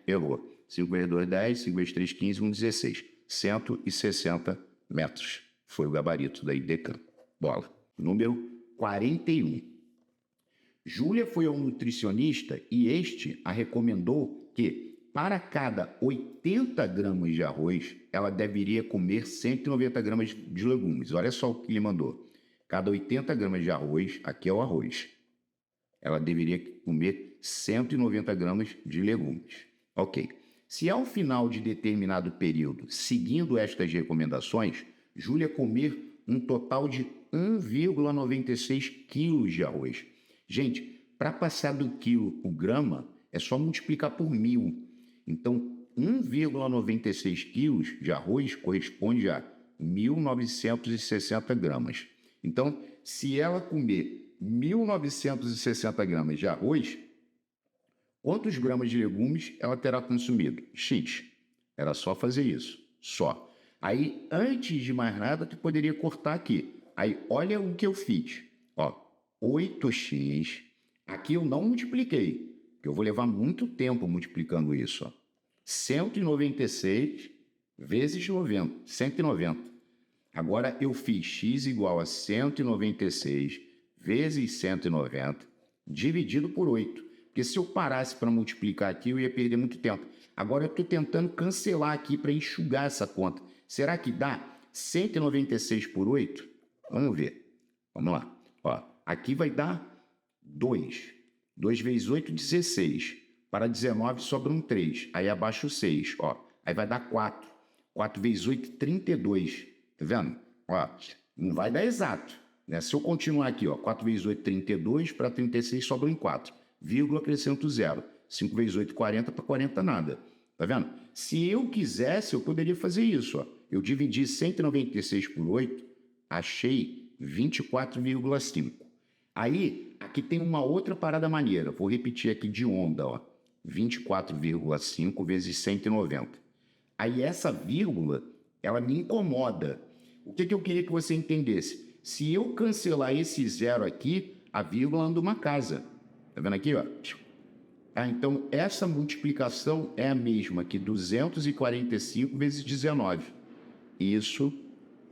errou. 5 vezes 2, 10, 5 vezes 3, 15, 1, 16. 160 metros. Foi o gabarito da IDECAM. Bola. Número 41. Júlia foi ao nutricionista e este a recomendou que, para cada 80 gramas de arroz, ela deveria comer 190 gramas de legumes. Olha só o que ele mandou. Cada 80 gramas de arroz, aqui é o arroz, ela deveria comer 190 gramas de legumes. Ok. Se ao final de determinado período, seguindo estas recomendações, Júlia comer um total de 1,96 quilos de arroz. Gente, para passar do quilo o grama, é só multiplicar por 1.000. Então, 1,96 quilos de arroz corresponde a 1.960 gramas. Então, se ela comer 1.960 gramas de arroz, quantos gramas de legumes ela terá consumido? X. Era só fazer isso. Só. Aí, antes de mais nada, tu poderia cortar aqui. Aí, olha o que eu fiz. Ó, 8x. Aqui eu não multipliquei, porque eu vou levar muito tempo multiplicando isso. Ó. 196 vezes 90. 190. Agora eu fiz x igual a 196 vezes 190 dividido por 8. Porque se eu parasse para multiplicar aqui, eu ia perder muito tempo. Agora eu estou tentando cancelar aqui para enxugar essa conta. Será que dá 196 por 8? Vamos ver. Vamos lá. Ó, aqui vai dar 2. 2 vezes 8, 16. Para 19 sobra um 3. Aí abaixo o 6. Ó. Aí vai dar 4. 4 vezes 8, 32. Tá vendo? Ó, não vai dar exato. Né? Se eu continuar aqui, ó, 4 vezes 8, 32. Para 36 sobra um 4. Vírgula, acrescento 0. 5 vezes 8, 40. Para 40, nada. Tá vendo? Se eu quisesse, eu poderia fazer isso. Ó. Eu dividi 196 por 8, achei 24,5. Aí, aqui tem uma outra parada maneira. Vou repetir aqui de onda. Ó. 24,5 vezes 190. Aí essa vírgula, ela me incomoda. O que eu queria que você entendesse? Se eu cancelar esse zero aqui, a vírgula anda uma casa. Tá vendo aqui, ó? Então, essa multiplicação é a mesma que 245 vezes 19. Isso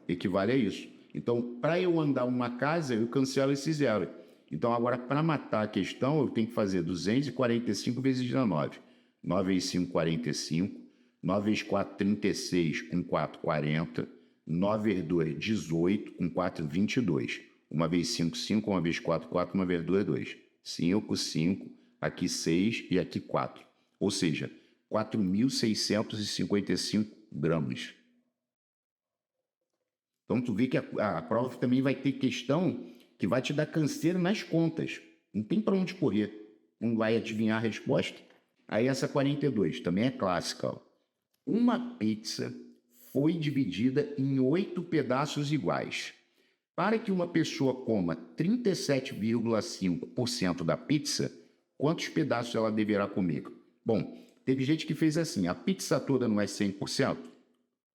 equivale a isso. Então, para eu andar uma casa, eu cancelo esse zero. Então, agora, para matar a questão, eu tenho que fazer 245 vezes 19. 9 vezes 5, 45. 9 vezes 4, 36. Com 4, 40. 9 vezes 2, 18. Com 4, 22. 1 vezes 5, 5. 1 vezes 4, 4. 1 vezes 2, 2. 5, 5. Aqui 6 e aqui 4. Ou seja, 4.655 gramas. Então, tu vê que a prova também vai ter questão que vai te dar canseira nas contas. Não tem para onde correr. Não vai adivinhar a resposta. Aí essa 42 também é clássica. Ó. Uma pizza foi dividida em 8 pedaços iguais. Para que uma pessoa coma 37,5% da pizza, quantos pedaços ela deverá comer? Bom, teve gente que fez assim, a pizza toda não é 100%?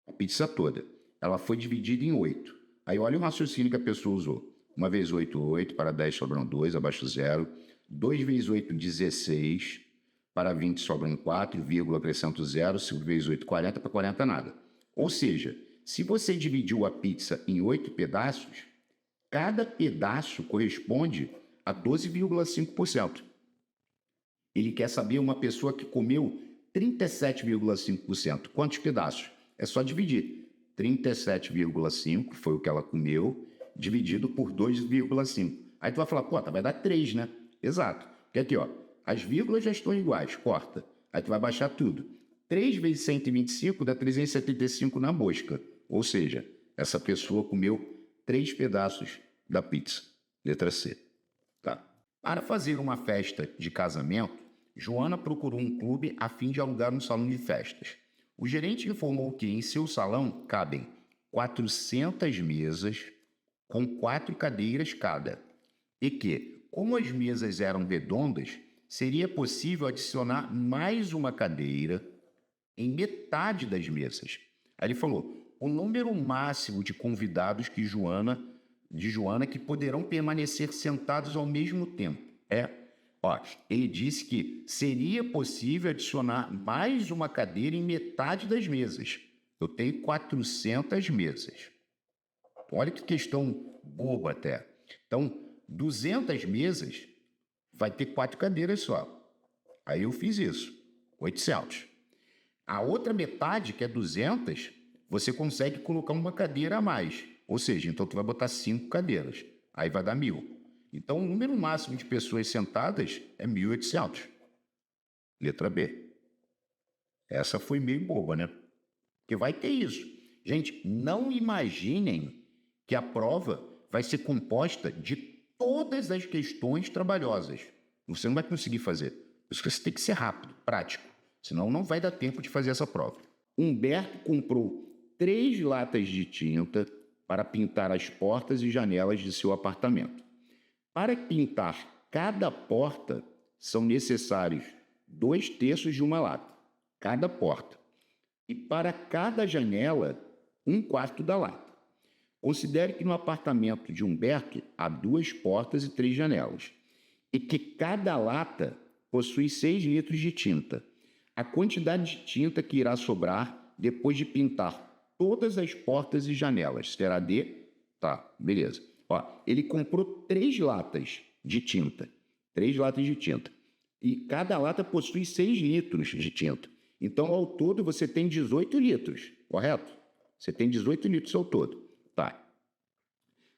A pizza toda. Ela foi dividida em 8. Aí olha o raciocínio que a pessoa usou. 1 vezes 8, 8. Para 10 sobram 2, abaixo 0. 2 vezes 8, 16. Para 20 sobram 4, vírgula, acrescento 0. 5 vezes 8, 40. Para 40, nada. Ou seja, se você dividiu a pizza em 8 pedaços, cada pedaço corresponde a 12,5%. Ele quer saber uma pessoa que comeu 37,5%. Quantos pedaços? É só dividir. 37,5 foi o que ela comeu, dividido por 2,5. Aí tu vai falar, pô, vai dar 3, né? Exato. Porque aqui, ó, as vírgulas já estão iguais, corta. Aí tu vai baixar tudo. 3 vezes 125 dá 375 na mosca. Ou seja, essa pessoa comeu 3 pedaços da pizza. Letra C. Tá. Para fazer uma festa de casamento, Joana procurou um clube a fim de alugar um salão de festas. O gerente informou que em seu salão cabem 400 mesas com 4 cadeiras cada e que como as mesas eram redondas, seria possível adicionar mais uma cadeira em metade das mesas. Aí ele falou, o número máximo de convidados de Joana que poderão permanecer sentados ao mesmo tempo ele disse que seria possível adicionar mais uma cadeira em metade das mesas. Eu tenho 400 mesas. Olha que questão boba até. Então, 200 mesas vai ter 4 cadeiras só. Aí eu fiz isso, 800. A outra metade, que é 200, você consegue colocar uma cadeira a mais. Ou seja, então tu vai botar 5 cadeiras. Aí vai dar 1.000. Então, o número máximo de pessoas sentadas é 1.800. Letra B. Essa foi meio boba, né? Porque vai ter isso. Gente, não imaginem que a prova vai ser composta de todas as questões trabalhosas. Você não vai conseguir fazer. Por isso que você tem que ser rápido, prático. Senão não vai dar tempo de fazer essa prova. Humberto comprou 3 latas de tinta para pintar as portas e janelas de seu apartamento. Para pintar cada porta, são necessários 2/3 de uma lata, cada porta. E para cada janela, 1/4 da lata. Considere que no apartamento de Humberto há 2 portas e 3 janelas, e que cada lata possui 6 litros de tinta. A quantidade de tinta que irá sobrar depois de pintar todas as portas e janelas será de... Tá, beleza. Ele comprou 3 latas de tinta. 3 latas de tinta. E cada lata possui 6 litros de tinta. Então, ao todo, você tem 18 litros, correto? Você tem 18 litros ao todo. Tá.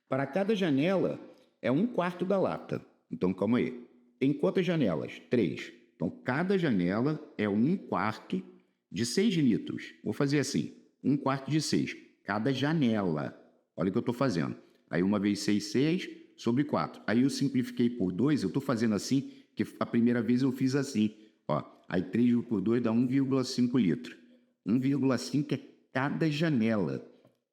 Para cada janela, é 1/4 da lata. Então, calma aí. Tem quantas janelas? 3. Então, cada janela é 1/4 de 6 litros. Vou fazer assim, 1/4 de 6. Cada janela. Olha o que eu estou fazendo. Aí 1 vezes 6, 6, sobre 4. Aí eu simplifiquei por 2, eu estou fazendo assim, que a primeira vez eu fiz assim. Aí 3 por 2 dá 1,5 litro. 1,5 é cada janela.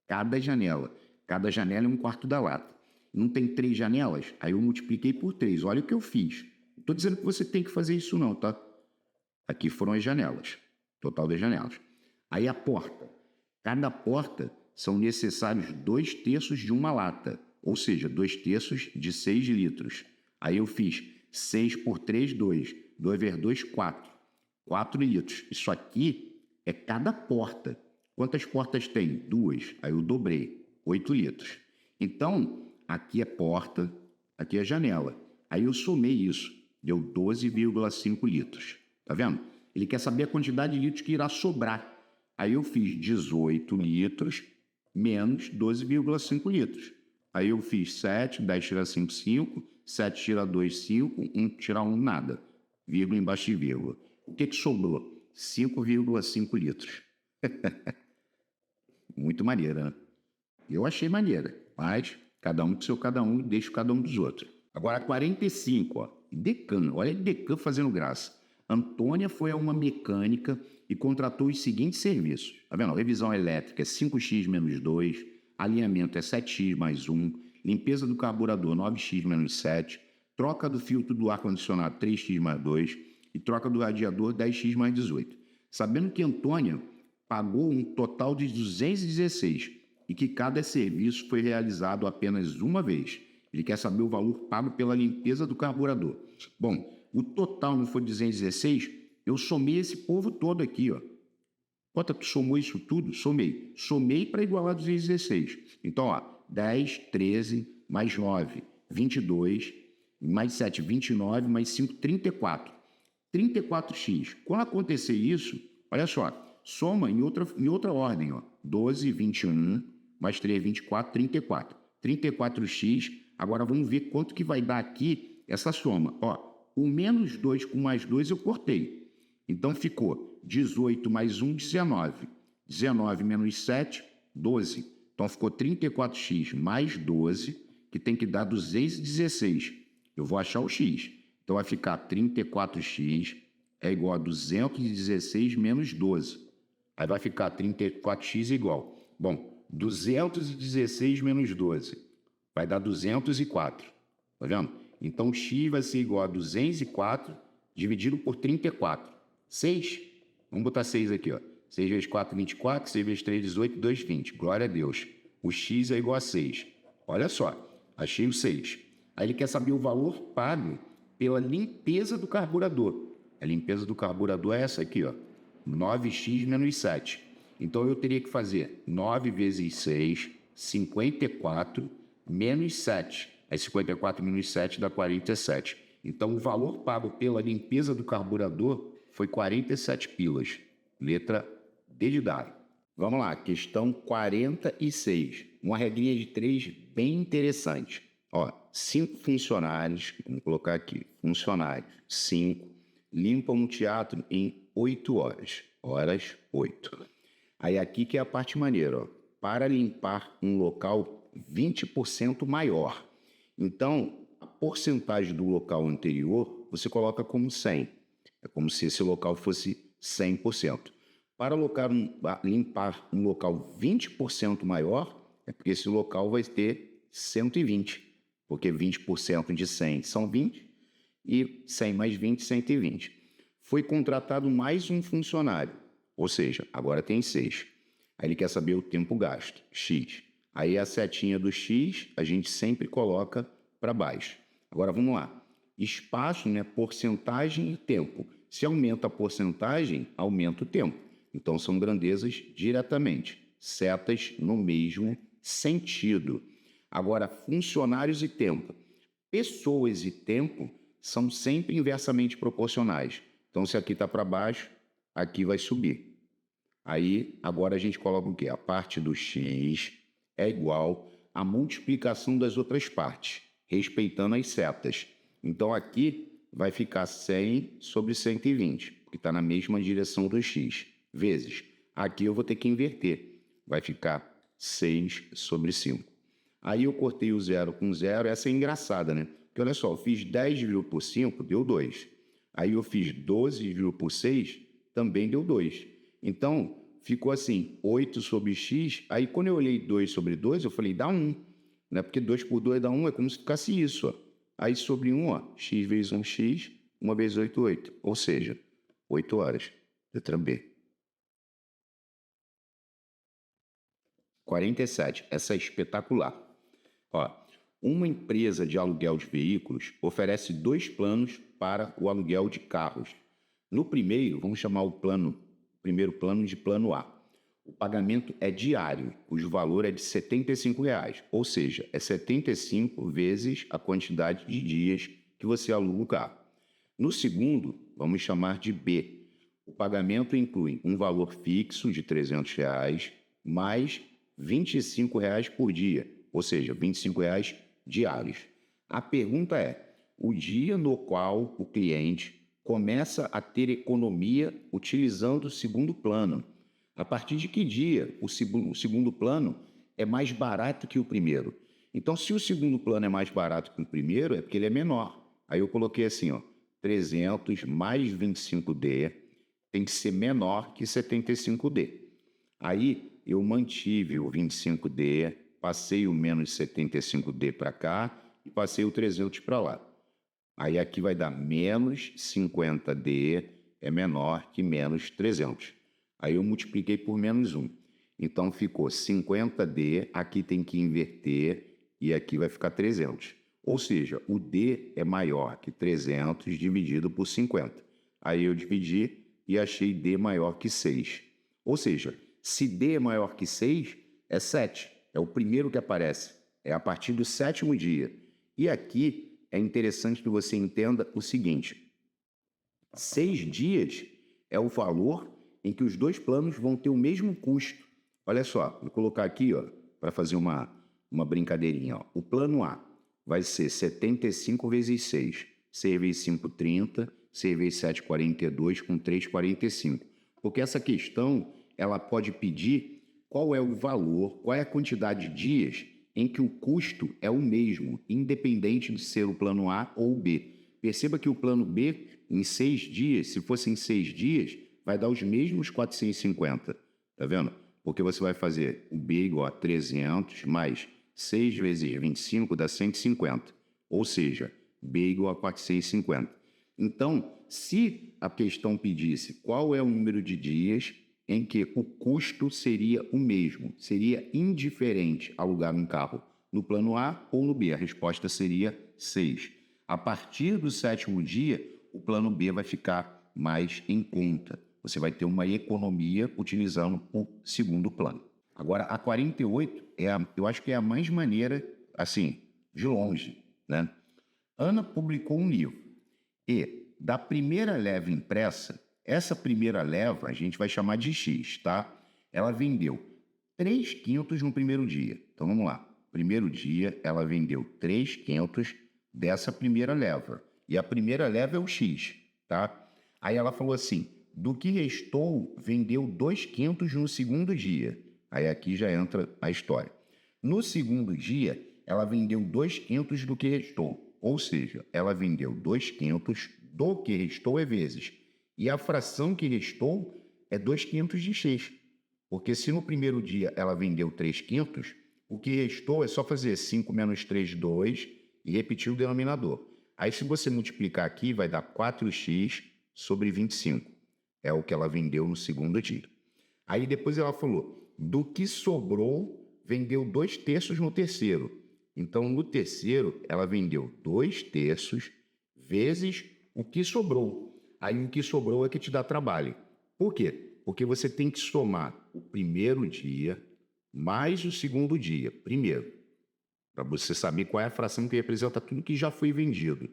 Cada janela. Cada janela é 1/4 da lata. Não tem 3 janelas? Aí eu multipliquei por 3. Olha o que eu fiz. Não estou dizendo que você tem que fazer isso não, tá? Aqui foram as janelas. Total das janelas. Aí a porta. Cada porta são necessários 2/3 de uma lata, ou seja, 2/3 de 6 litros. Aí eu fiz 6 por 3, 2. 2 vezes 2, 4. 4 litros. Isso aqui é cada porta. Quantas portas tem? 2. Aí eu dobrei. 8 litros. Então, aqui é porta, aqui é janela. Aí eu somei isso. Deu 12,5 litros. Tá vendo? Ele quer saber a quantidade de litros que irá sobrar. Aí eu fiz 18 litros menos 12,5 litros. Aí eu fiz 7, 10 tira 5, 5, 7 tira 2, 5, 1 tira 1, nada. Vírgula embaixo de vírgula. O que sobrou? 5,5 litros. Muito maneira, né? Eu achei maneira, mas cada um com seu cada um e deixo cada um dos outros. Agora 45, Decan. Olha Decan fazendo graça. Antônia foi a uma mecânica e contratou os seguintes serviços. Tá vendo? Revisão elétrica é 5x menos 2, alinhamento é 7x mais 1, limpeza do carburador 9x menos 7, troca do filtro do ar-condicionado 3x mais 2 e troca do radiador 10x mais 18. Sabendo que Antônia pagou um total de 216 e que cada serviço foi realizado apenas uma vez. Ele quer saber o valor pago pela limpeza do carburador. Bom, o total não foi 216, eu somei esse povo todo aqui, Quanto tu somou isso tudo? Somei. Somei para igualar 216. Então, 10, 13, mais 9, 22, mais 7, 29, mais 5, 34. 34x. Quando acontecer isso, olha só, soma em outra ordem, 12, 21, mais 3, 24, 34. 34x, agora vamos ver quanto que vai dar aqui essa soma. O menos 2 com mais 2 eu cortei. Então ficou 18 mais 1, 19. 19 menos 7, 12. Então ficou 34x mais 12, que tem que dar 216. Eu vou achar o x. Então vai ficar 34x é igual a 216 menos 12. Aí vai ficar 34x igual. Bom, 216 menos 12 vai dar 204. Tá vendo? Então, x vai ser igual a 204 dividido por 34. 6? Vamos botar 6 aqui, ó. 6 vezes 4, 24. 6 vezes 3, 18. 2, 20. Glória a Deus. O x é igual a 6. Olha só, achei o 6. Aí ele quer saber o valor pago pela limpeza do carburador. A limpeza do carburador é essa aqui, ó. 9x menos 7. Então, eu teria que fazer 9 vezes 6, 54, menos 7. Aí 54 menos 7 dá 47. Então, o valor pago pela limpeza do carburador foi 47 pilas. Letra D de dado. Vamos lá, questão 46. Uma regrinha de 3 bem interessante. Ó, 5 funcionários, vamos colocar aqui, funcionários, 5, limpam um teatro em 8 horas. Horas, 8. Aí aqui que é a parte maneira, ó. Para limpar um local 20% maior. Então, a porcentagem do local anterior, você coloca como 100. É como se esse local fosse 100%. Para limpar um local 20% maior, é porque esse local vai ter 120. Porque 20% de 100 são 20, e 100 mais 20, 120. Foi contratado mais um funcionário, ou seja, agora tem 6. Aí ele quer saber o tempo gasto, x. Aí a setinha do x a gente sempre coloca para baixo. Agora vamos lá. Espaço, né, porcentagem e tempo. Se aumenta a porcentagem, aumenta o tempo. Então são grandezas diretamente, setas no mesmo sentido. Agora, funcionários e tempo. Pessoas e tempo são sempre inversamente proporcionais. Então, se aqui está para baixo, aqui vai subir. Aí, agora a gente coloca o quê? A parte do x é igual à multiplicação das outras partes, respeitando as setas. Então, aqui vai ficar 100 sobre 120, que está na mesma direção do x, vezes. Aqui eu vou ter que inverter. Vai ficar 6 sobre 5. Aí eu cortei o 0 com 0, essa é engraçada, né? Porque olha só, eu fiz 10 dividido por 5, deu 2. Aí eu fiz 12 dividido por 6, também deu 2. Então, ficou assim, 8 sobre x. Aí quando eu olhei 2 sobre 2, eu falei, dá 1. Né? Porque 2 por 2 dá 1, é como se ficasse isso. Ó. Aí sobre 1, ó, x vezes 1, x, 1 vezes 8, 8. Ou seja, 8 horas. Letra B. 47. Essa é espetacular. Ó, uma empresa de aluguel de veículos oferece 2 planos para o aluguel de carros. No primeiro, vamos chamar o primeiro plano de plano A. O pagamento é diário, cujo valor é de R$ 75, ou seja, é 75 vezes a quantidade de dias que você aluga o carro. No segundo, vamos chamar de B. O pagamento inclui um valor fixo de R$ 300 mais R$ 25 por dia, ou seja, R$ 25 diários. A pergunta é, o dia no qual o cliente começa a ter economia utilizando o segundo plano. A partir de que dia o segundo plano é mais barato que o primeiro? Então, se o segundo plano é mais barato que o primeiro, é porque ele é menor. Aí eu coloquei assim, ó, 300 mais 25D tem que ser menor que 75D. Aí eu mantive o 25D, passei o menos 75D para cá e passei o 300 para lá. Aí aqui vai dar menos 50D é menor que menos 300. Aí eu multipliquei por menos 1. Então ficou 50D, aqui tem que inverter e aqui vai ficar 300. Ou seja, o D é maior que 300 dividido por 50. Aí eu dividi e achei D maior que 6. Ou seja, se D é maior que 6, é 7. É o primeiro que aparece. É a partir do 7º dia. E aqui é interessante que você entenda o seguinte. 6 dias é o valor em que os 2 planos vão ter o mesmo custo. Olha só, vou colocar aqui para fazer uma brincadeirinha. Ó. O plano A vai ser 75 vezes 6. 6 vezes 5, 30. 6 vezes 7, 42, com 3, 45. Porque essa questão ela pode pedir qual é o valor, qual é a quantidade de dias em que o custo é o mesmo, independente de ser o plano A ou o B. Perceba que o plano B, em 6 dias, se fosse em 6 dias, vai dar os mesmos 450. Tá vendo? Porque você vai fazer o B igual a 300 mais 6 vezes 25 dá 150. Ou seja, B igual a 450. Então, se a questão pedisse qual é o número de dias em que o custo seria o mesmo, seria indiferente alugar um carro no plano A ou no B, a resposta seria 6. A partir do 7º dia, o plano B vai ficar mais em conta. Você vai ter uma economia utilizando o segundo plano. Agora, a 48 eu acho que é a mais maneira, assim, de longe, né? Ana publicou um livro e, da primeira leva impressa, essa primeira leva a gente vai chamar de X, tá? Ela vendeu 3 quintos no primeiro dia. Então, vamos lá. Primeiro dia, ela vendeu 3 quintos dessa primeira leva. E a primeira leva é o X, tá? Aí ela falou assim, do que restou, vendeu 2 quintos no segundo dia. Aí aqui já entra a história. No segundo dia, ela vendeu 2 quintos do que restou. Ou seja, ela vendeu 2 quintos do que restou é vezes. E a fração que restou é 2 quintos de X. Porque se no primeiro dia ela vendeu 3 quintos, o que restou é só fazer 5 menos 3, 2 e repetir o denominador. Aí se você multiplicar aqui, vai dar 4x sobre 25. É o que ela vendeu no segundo dia. Aí depois ela falou, do que sobrou, vendeu 2 terços no terceiro. Então, no terceiro, ela vendeu 2 terços vezes o que sobrou. Aí o que sobrou é que te dá trabalho. Por quê? Porque você tem que somar o primeiro dia mais o segundo dia. Primeiro, para você saber qual é a fração que representa tudo que já foi vendido.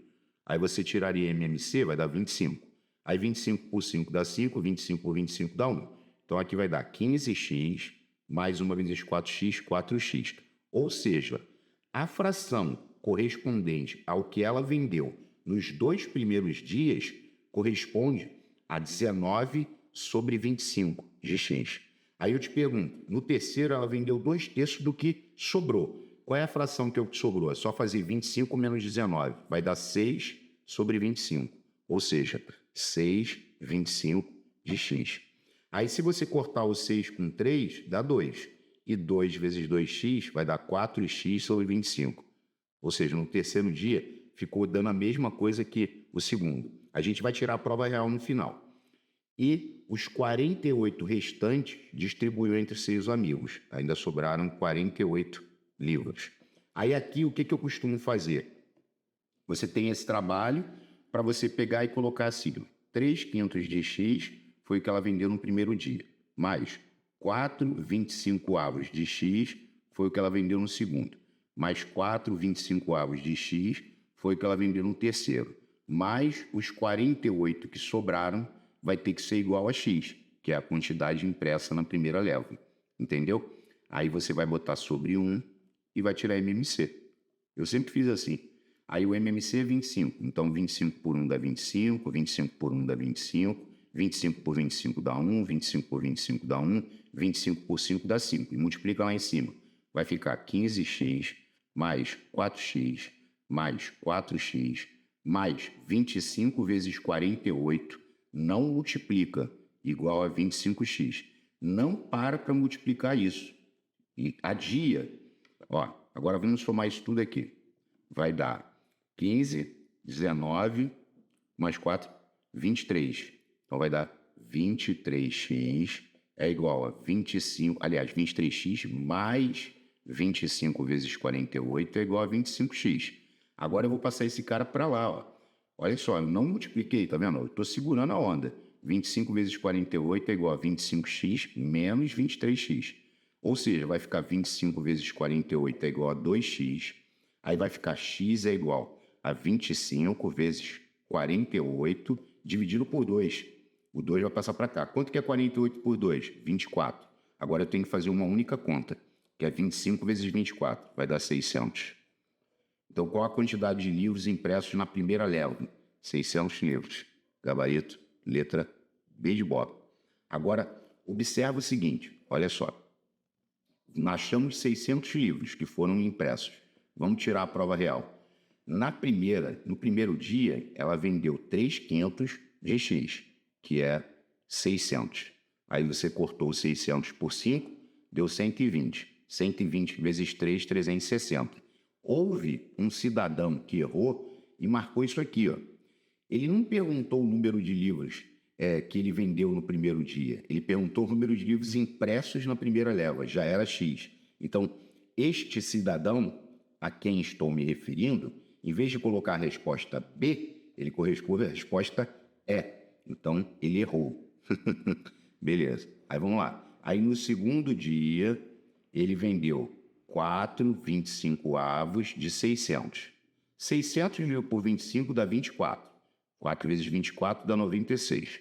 Aí você tiraria MMC, vai dar 25. Aí 25 por 5 dá 5, 25 por 25 dá 1. Então aqui vai dar 15x mais 1 vezes 4x, 4x. Ou seja, a fração correspondente ao que ela vendeu nos 2 primeiros dias corresponde a 19 sobre 25 de x. Aí eu te pergunto, no terceiro ela vendeu 2 terços do que sobrou. Qual é a fração que sobrou? É só fazer 25 menos 19. Vai dar 6 sobre 25. Ou seja, 6, 25 de x. Aí se você cortar o 6 com 3, dá 2. E 2 vezes 2x vai dar 4x sobre 25. Ou seja, no terceiro dia ficou dando a mesma coisa que o segundo. A gente vai tirar a prova real no final. E os 48 restantes distribuiu entre seus amigos. Ainda sobraram 48 livros. Aí aqui o que eu costumo fazer? Você tem esse trabalho para você pegar e colocar assim, 3 quintos de x foi o que ela vendeu no primeiro dia, mais 4 25avos de x foi o que ela vendeu no segundo, mais 4 25avos de x foi o que ela vendeu no terceiro, mais os 48 que sobraram vai ter que ser igual a x, que é a quantidade impressa na primeira leva, entendeu? Aí você vai botar sobre 1 e vai tirar MMC. Eu sempre fiz assim. Aí o MMC é 25. Então 25 por 1 dá 25, 25 por 1 dá 25, 25 por 25 dá 1, 25 por 25 dá 1, 25 por 5 dá 5. E multiplica lá em cima. Vai ficar 15x mais 4x mais 4x mais 25 vezes 48 não multiplica igual a 25x. Não para multiplicar isso. E adia. Ó, agora vamos somar isso tudo aqui. Vai dar 15, 19, mais 4, 23. Então vai dar 23x é igual a 25, aliás, 23x mais 25 vezes 48 é igual a 25x. Agora eu vou passar esse cara para lá, ó. Olha só, eu não multipliquei, tá vendo? Eu estou segurando a onda. 25 vezes 48 é igual a 25x menos 23x. Ou seja, vai ficar 25 vezes 48 é igual a 2x. Aí vai ficar x é igual a 25 vezes 48 dividido por 2. O 2 vai passar para cá. Quanto que é 48 por 2? 24. Agora eu tenho que fazer uma única conta, que é 25 vezes 24. Vai dar 600. Então, qual a quantidade de livros impressos na primeira leva? 600 livros. Gabarito, letra B de Bob. Agora, observa o seguinte, olha só. Nós achamos 600 livros que foram impressos. Vamos tirar a prova real. No primeiro dia, ela vendeu 3 quintos de x, que é 600. Aí você cortou 600 por 5, deu 120. 120 vezes 3, 360. Houve um cidadão que errou e marcou isso aqui, ó. Ele não perguntou o número de livros que ele vendeu no primeiro dia. Ele perguntou o número de livros impressos na primeira leva, já era X. Então, este cidadão a quem estou me referindo, em vez de colocar a resposta B, ele corresponde à resposta E. Então, ele errou. Beleza. Aí vamos lá. Aí no segundo dia, ele vendeu 4 25 avos de 600. 600 dividido por 25 dá 24. 4 vezes 24 dá 96.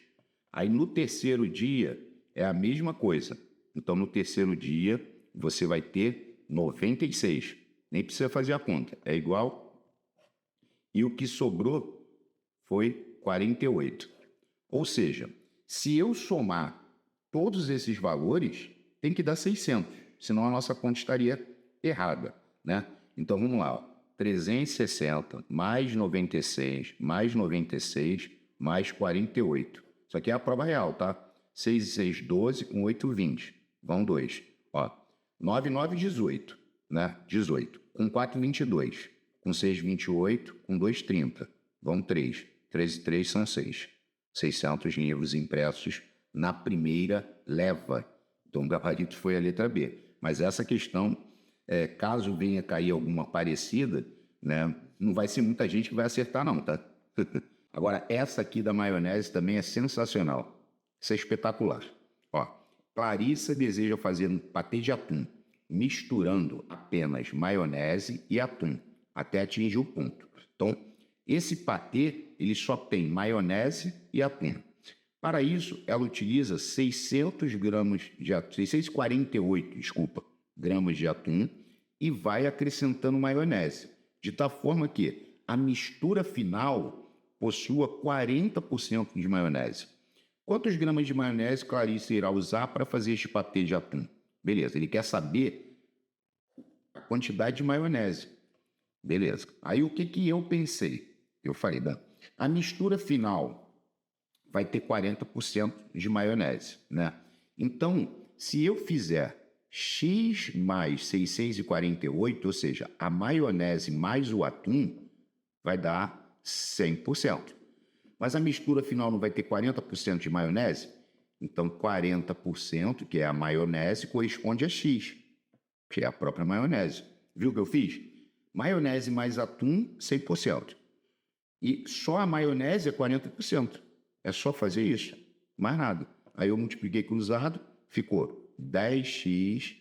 Aí no terceiro dia é a mesma coisa. Então no terceiro dia você vai ter 96. Nem precisa fazer a conta. É igual. E o que sobrou foi 48. Ou seja, se eu somar todos esses valores, tem que dar 600. Senão a nossa conta estaria errada, né? Então vamos lá. Ó. 360 mais 96 mais 96 mais 48. Isso aqui é a prova real, tá? 6 e 6, 12 com 8, 20. Vão 2. Ó, 9, 9, 18, né? 18. Com 4, 22. Com 6, 28. Com 2, 30. Vão 3. 3 e 3 são 6. 600 livros impressos na primeira leva. Então o gabarito foi a letra B. Mas essa questão, caso venha cair alguma parecida, né, não vai ser muita gente que vai acertar não, tá? Agora, essa aqui da maionese também é sensacional. Isso é espetacular. Ó, Clarissa deseja fazer um patê de atum, misturando apenas maionese e atum, até atingir o ponto. Então, esse patê, ele só tem maionese e atum. Para isso, ela utiliza 600 gramas de atum, 648, desculpa, gramas de atum e vai acrescentando maionese, de tal forma que a mistura final possua 40% de maionese. Quantos gramas de maionese Clarice irá usar para fazer este patê de atum? Beleza, ele quer saber a quantidade de maionese. Beleza. Aí o que eu pensei? Eu falei, a mistura final vai ter 40% de maionese, né? Então, se eu fizer X mais 648, ou seja, a maionese mais o atum, vai dar 100%. Mas a mistura final não vai ter 40% de maionese? Então, 40%, que é a maionese, corresponde a X, que é a própria maionese. Viu o que eu fiz? Maionese mais atum, 100%. E só a maionese é 40%. É só fazer isso, mais nada. Aí eu multipliquei cruzado, ficou 10x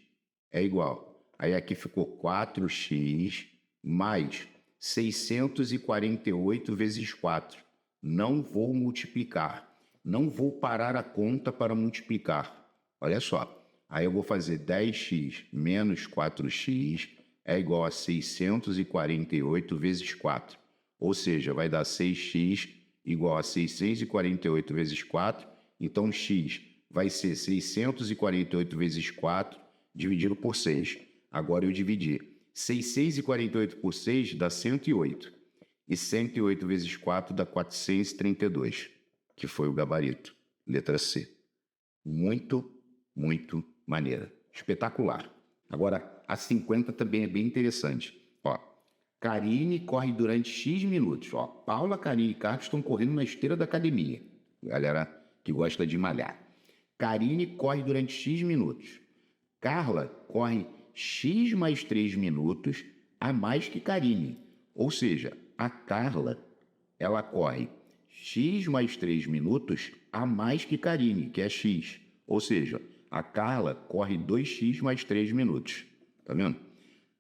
é igual. Aí aqui ficou 4x mais 648 vezes 4. Não vou multiplicar. Não vou parar a conta para multiplicar. Olha só. Aí eu vou fazer 10x menos 4x é igual a 648 vezes 4. Ou seja, vai dar 6x igual a 648 vezes 4. Então, x vai ser 648 vezes 4 dividido por 6. Agora eu dividi. 648 por 6 dá 108. E 108 vezes 4 dá 432, que foi o gabarito. Letra C. Muito, muito maneira. Espetacular. Agora, a 50 também é bem interessante. Ó, Karine corre durante X minutos. Ó, Paula, Karine e Carlos estão correndo na esteira da academia. Galera que gosta de malhar. Karine corre durante X minutos. Carla corre X mais 3 minutos a mais que Karine. Ou seja, a Carla, ela corre X mais 3 minutos a mais que Karine, que é X. Ou seja, a Carla corre 2x mais 3 minutos. Tá vendo?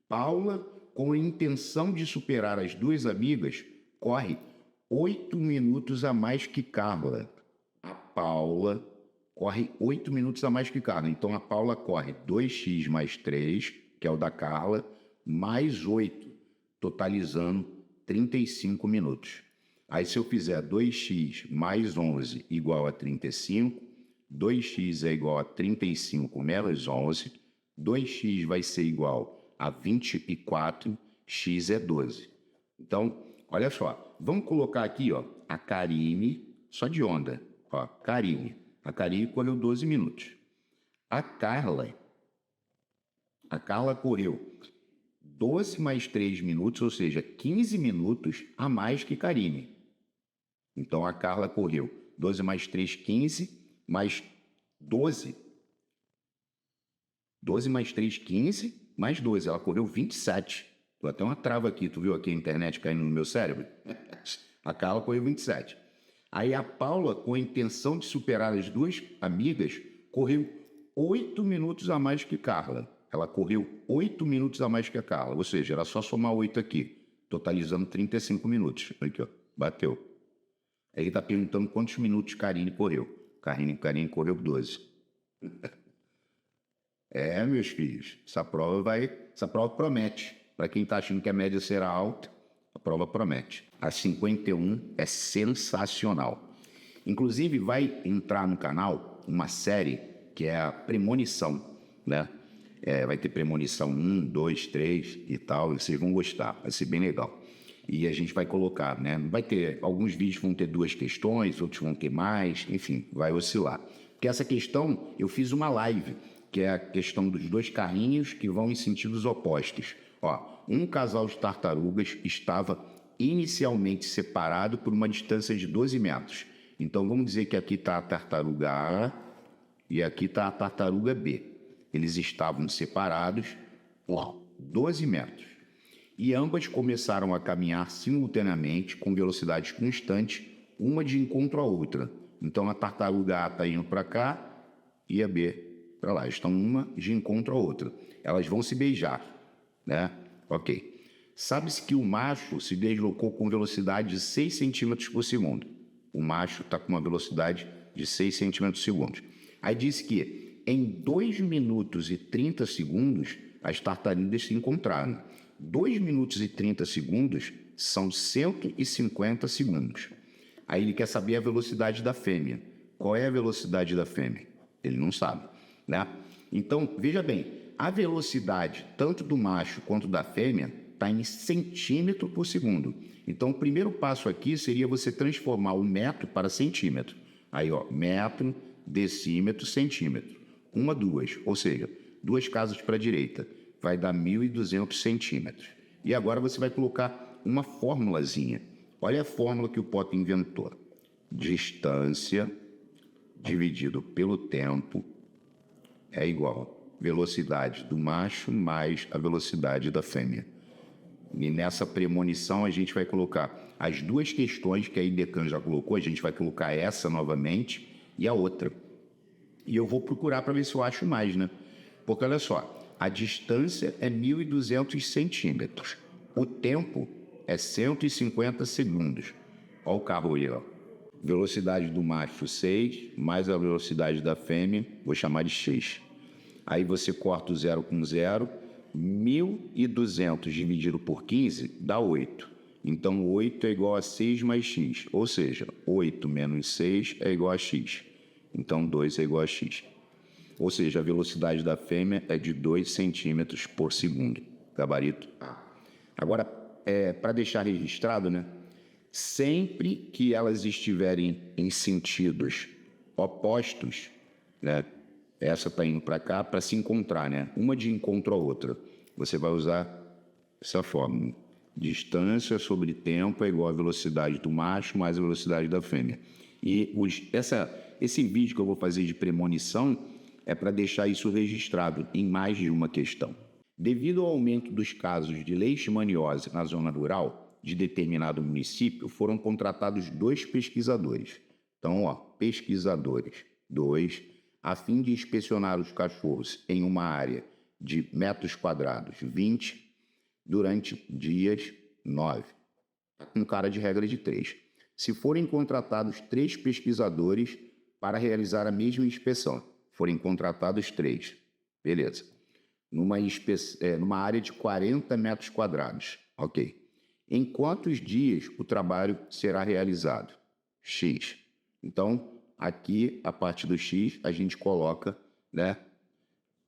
Paula, com a intenção de superar as duas amigas, corre 8 minutos a mais que Carla. A Paula corre 8 minutos a mais que Carla. Então, a Paula corre 2x mais 3, que é o da Carla, mais 8, totalizando 35 minutos. Aí, se eu fizer 2x mais 11 igual a 35, 2x é igual a 35 menos 11, 2x vai ser igual a 24, x é 12. Então, olha só, vamos colocar aqui, ó, a Karine, só de onda, ó, Karine. A Karine correu 12 minutos. A Carla correu 12 mais 3 minutos, ou seja, 15 minutos a mais que Karine. Então a Carla correu 12 mais 3, 15, mais 12. 12 mais 3, 15, mais 12. Ela correu 27. Tô até uma trava aqui, tu viu aqui a internet caindo no meu cérebro? A Carla correu 27. Aí a Paula, com a intenção de superar as duas amigas, correu 8 minutos a mais que Carla. Ela correu 8 minutos a mais que a Carla, ou seja, era só somar 8 aqui, totalizando 35 minutos. Aqui, ó, bateu. Aí ele está perguntando quantos minutos Karine correu. Karine correu 12. Meus filhos, essa prova promete. Para quem está achando que a média será alta, a prova promete. A 51 é sensacional. Inclusive, vai entrar no canal uma série que é a Premonição, né? Vai ter Premonição 1, 2, 3 e tal, e vocês vão gostar, vai ser bem legal. E a gente vai colocar, né? Vai ter, alguns vídeos vão ter 2 questões, outros vão ter mais, enfim, vai oscilar. Porque essa questão, eu fiz uma live, que é a questão dos 2 carrinhos que vão em sentidos opostos. Ó, um casal de tartarugas estava inicialmente separado por uma distância de 12 metros. Então, vamos dizer que aqui está a tartaruga A e aqui está a tartaruga B. Eles estavam separados por 12 metros. E ambas começaram a caminhar simultaneamente com velocidades constantes, uma de encontro à outra. Então, a tartaruga A está indo para cá e a B para lá. Estão uma de encontro à outra. Elas vão se beijar, né? Ok. Sabe-se que o macho se deslocou com velocidade de 6 centímetros por segundo. O macho está com uma velocidade de 6 centímetros por segundo. Aí disse que em 2 minutos e 30 segundos as tartarugas se encontraram. 2 minutos e 30 segundos são 150 segundos. Aí ele quer saber a velocidade da fêmea. Qual é a velocidade da fêmea? Ele não sabe, né? Então, veja bem, a velocidade tanto do macho quanto da fêmea está em centímetro por segundo. Então, o primeiro passo aqui seria você transformar o metro para centímetro. Aí, ó, metro, decímetro, centímetro. 1 a 2, ou seja, 2 casas para a direita. Vai dar 1.200 centímetros. E agora você vai colocar uma formulazinha. Olha a fórmula que o Potter inventou. Distância dividido pelo tempo é igual velocidade do macho mais a velocidade da fêmea. E nessa premonição a gente vai colocar as 2 questões que a Idecan já colocou, a gente vai colocar essa novamente e a outra. E eu vou procurar para ver se eu acho mais, né? Porque olha só, a distância é 1.200 centímetros. O tempo é 150 segundos. Olha o carro aí, ó. Velocidade do macho 6, mais a velocidade da fêmea, vou chamar de x. Aí você corta o 0 com 0, 1.200 dividido por 15 dá 8. Então 8 é igual a 6 mais x, ou seja, 8 menos 6 é igual a x. Então 2 é igual a x. Ou seja, a velocidade da fêmea é de 2 centímetros por segundo. Gabarito A. Agora, para deixar registrado, né? Sempre que elas estiverem em sentidos opostos, né? Essa está indo para cá para se encontrar, né? Uma de encontro à outra. Você vai usar essa fórmula. Distância sobre tempo é igual à velocidade do macho mais a velocidade da fêmea. E esse vídeo que eu vou fazer de premonição é para deixar isso registrado em mais de uma questão. Devido ao aumento dos casos de leishmaniose na zona rural de determinado município, foram contratados 2 pesquisadores. Então, ó, pesquisadores, 2, a fim de inspecionar os cachorros em uma área de metros quadrados 20, durante dias 9. Com cara de regra de 3. Se forem contratados 3 pesquisadores para realizar a mesma inspeção, forem contratados 3, beleza. Numa área de 40 metros quadrados, ok. Em quantos dias o trabalho será realizado? X. Então, aqui, a parte do X, a gente coloca, né,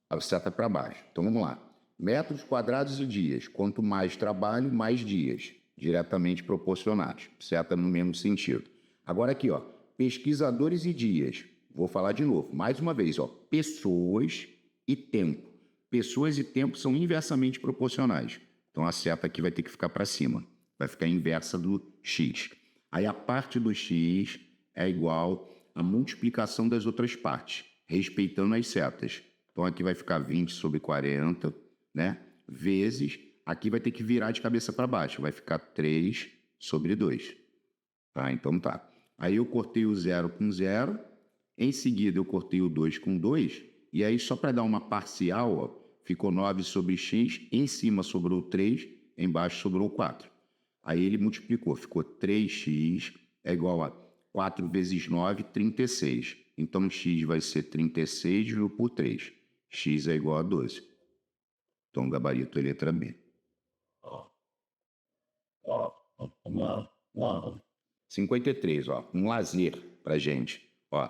a seta para baixo. Então, vamos lá. Metros quadrados e dias. Quanto mais trabalho, mais dias. Diretamente proporcionados. Seta no mesmo sentido. Agora aqui, ó, pesquisadores e dias. Vou falar de novo. Mais uma vez, ó, pessoas e tempo. Pessoas e tempo são inversamente proporcionais. Então a seta aqui vai ter que ficar para cima. Vai ficar inversa do x. Aí a parte do x é igual à multiplicação das outras partes, respeitando as setas. Então aqui vai ficar 20 sobre 40, né? Vezes, aqui vai ter que virar de cabeça para baixo. Vai ficar 3 sobre 2. Tá? Então tá. Aí eu cortei o 0 com 0. Em seguida eu cortei o 2 com 2. E aí só para dar uma parcial, ó, ficou 9 sobre x. Em cima sobrou 3. Embaixo sobrou 4. Aí ele multiplicou. Ficou 3x é igual a 4 vezes 9, 36. Então x vai ser 36 dividido por 3. X é igual a 12. Então o gabarito é letra B. 53, ó, um lazer para gente. Ó,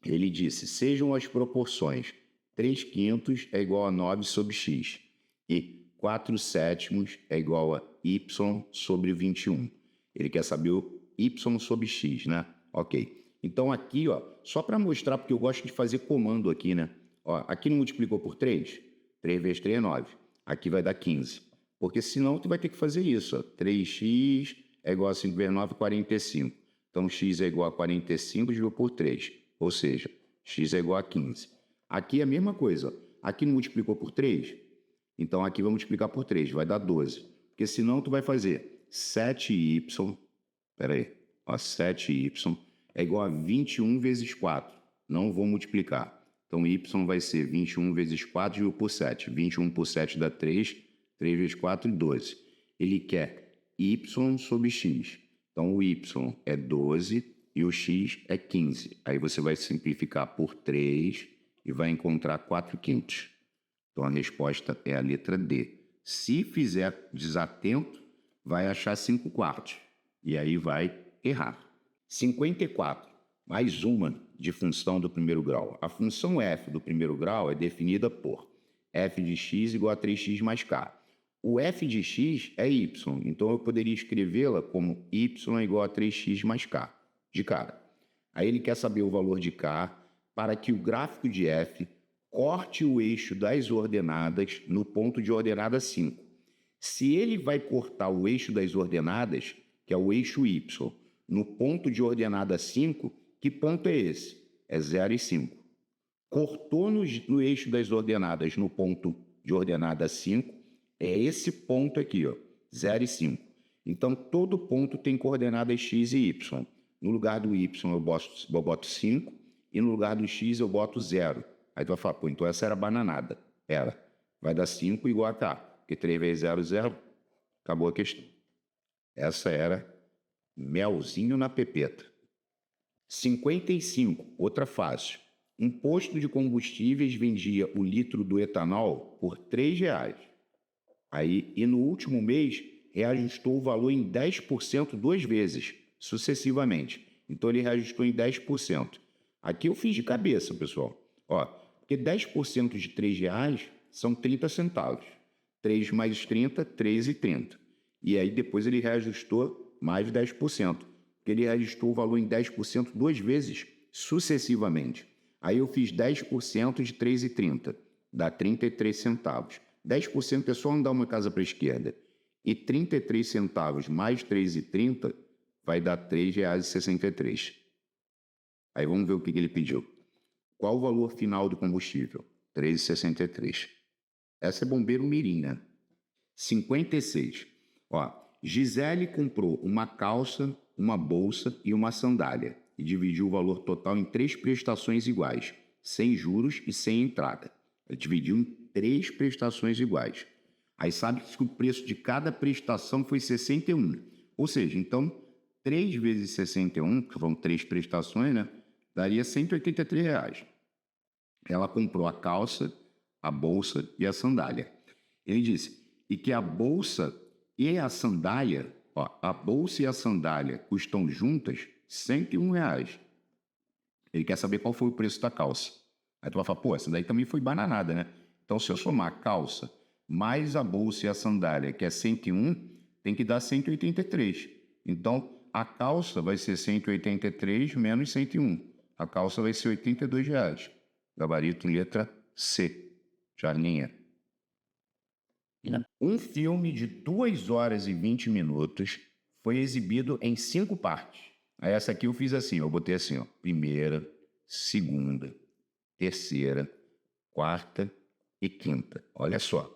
ele disse, sejam as proporções 3 quintos é igual a 9 sobre x e 4 sétimos é igual a y sobre 21. Ele quer saber o y sobre x, né? Ok. Então aqui, ó, só para mostrar, porque eu gosto de fazer comando aqui, né? Ó, aqui não multiplicou por 3? 3 vezes 3 é 9. Aqui vai dar 15. Porque senão tu vai ter que fazer isso, ó. 3x é igual a 5 vezes 9, 45. Então x é igual a 45 dividido por 3. Ou seja, x é igual a 15. Aqui é a mesma coisa. Aqui não multiplicou por 3? Então aqui vai multiplicar por 3, vai dar 12. Porque senão tu vai fazer 7y, espera aí, ó, 7y é igual a 21 vezes 4. Não vou multiplicar. Então y vai ser 21 vezes 4 dividido por 7. 21 por 7 dá 3, 3 vezes 4, 12. Ele quer y sobre x. Então o y é 12 e o x é 15. Aí você vai simplificar por 3 e vai encontrar 4 quintos. Então a resposta é a letra D. Se fizer desatento, vai achar 5 quartos. E aí vai errar. 54. Mais uma de função do primeiro grau. A função f do primeiro grau é definida por f de x igual a 3x mais k. O f de x é y, então eu poderia escrevê-la como y igual a 3x mais k, de cara. Aí ele quer saber o valor de k para que o gráfico de f corte o eixo das ordenadas no ponto de ordenada 5. Se ele vai cortar o eixo das ordenadas, que é o eixo y, no ponto de ordenada 5, que ponto é esse? É 0 e 5. Cortou no eixo das ordenadas no ponto de ordenada 5, é esse ponto aqui, ó, 0 e 5. Então, todo ponto tem coordenadas x e y. No lugar do y eu boto 5 e no lugar do x eu boto 0. Aí tu vai falar, pô, então essa era bananada. Era. Vai dar 5 igual a K. Porque 3 vezes 0, 0. Acabou a questão. Essa era melzinho na pepeta. 55, outra fácil. Um posto de combustíveis vendia o litro do etanol por R$3. Aí, e no último mês, reajustou o valor em 10% 2 vezes, sucessivamente. Então, ele reajustou em 10%. Aqui eu fiz de cabeça, pessoal. Ó, porque 10% de R$3 são 30 centavos. 3 mais 30, 13,30. E aí depois ele reajustou mais 10%. Porque ele reajustou o valor em 10% 2 vezes, sucessivamente. Aí eu fiz 10% de 3,30. Dá 33 centavos. 10% é só andar uma casa para a esquerda. E 33 centavos mais 3,30 vai dar R$3,63. Aí vamos ver o que ele pediu. Qual o valor final do combustível? R$3,63. Essa é bombeiro mirim, né? 56. Ó, Gisele comprou uma calça, uma bolsa e uma sandália e dividiu o valor total em 3 prestações iguais, sem juros e sem entrada. Ele dividiu em 3 prestações iguais. Aí sabe que o preço de cada prestação foi 61. Ou seja, então, 3 vezes 61, que foram 3 prestações, né? Daria R$183. Ela comprou a calça, a bolsa e a sandália. Ele disse, e que a bolsa e a sandália, ó, a bolsa e a sandália custam juntas R$101. Ele quer saber qual foi o preço da calça. Aí tu vai falar, pô, essa daí também foi bananada, né? Então, se eu somar a calça mais a bolsa e a sandália, que é 101, tem que dar 183. Então, a calça vai ser 183 menos 101. A calça vai ser R$82. Gabarito letra C. Jarninha. Um filme de 2 horas e 20 minutos foi exibido em 5 partes. Aí essa aqui eu fiz assim, eu botei assim, ó, primeira, segunda, terceira, quarta e quinta. Olha só.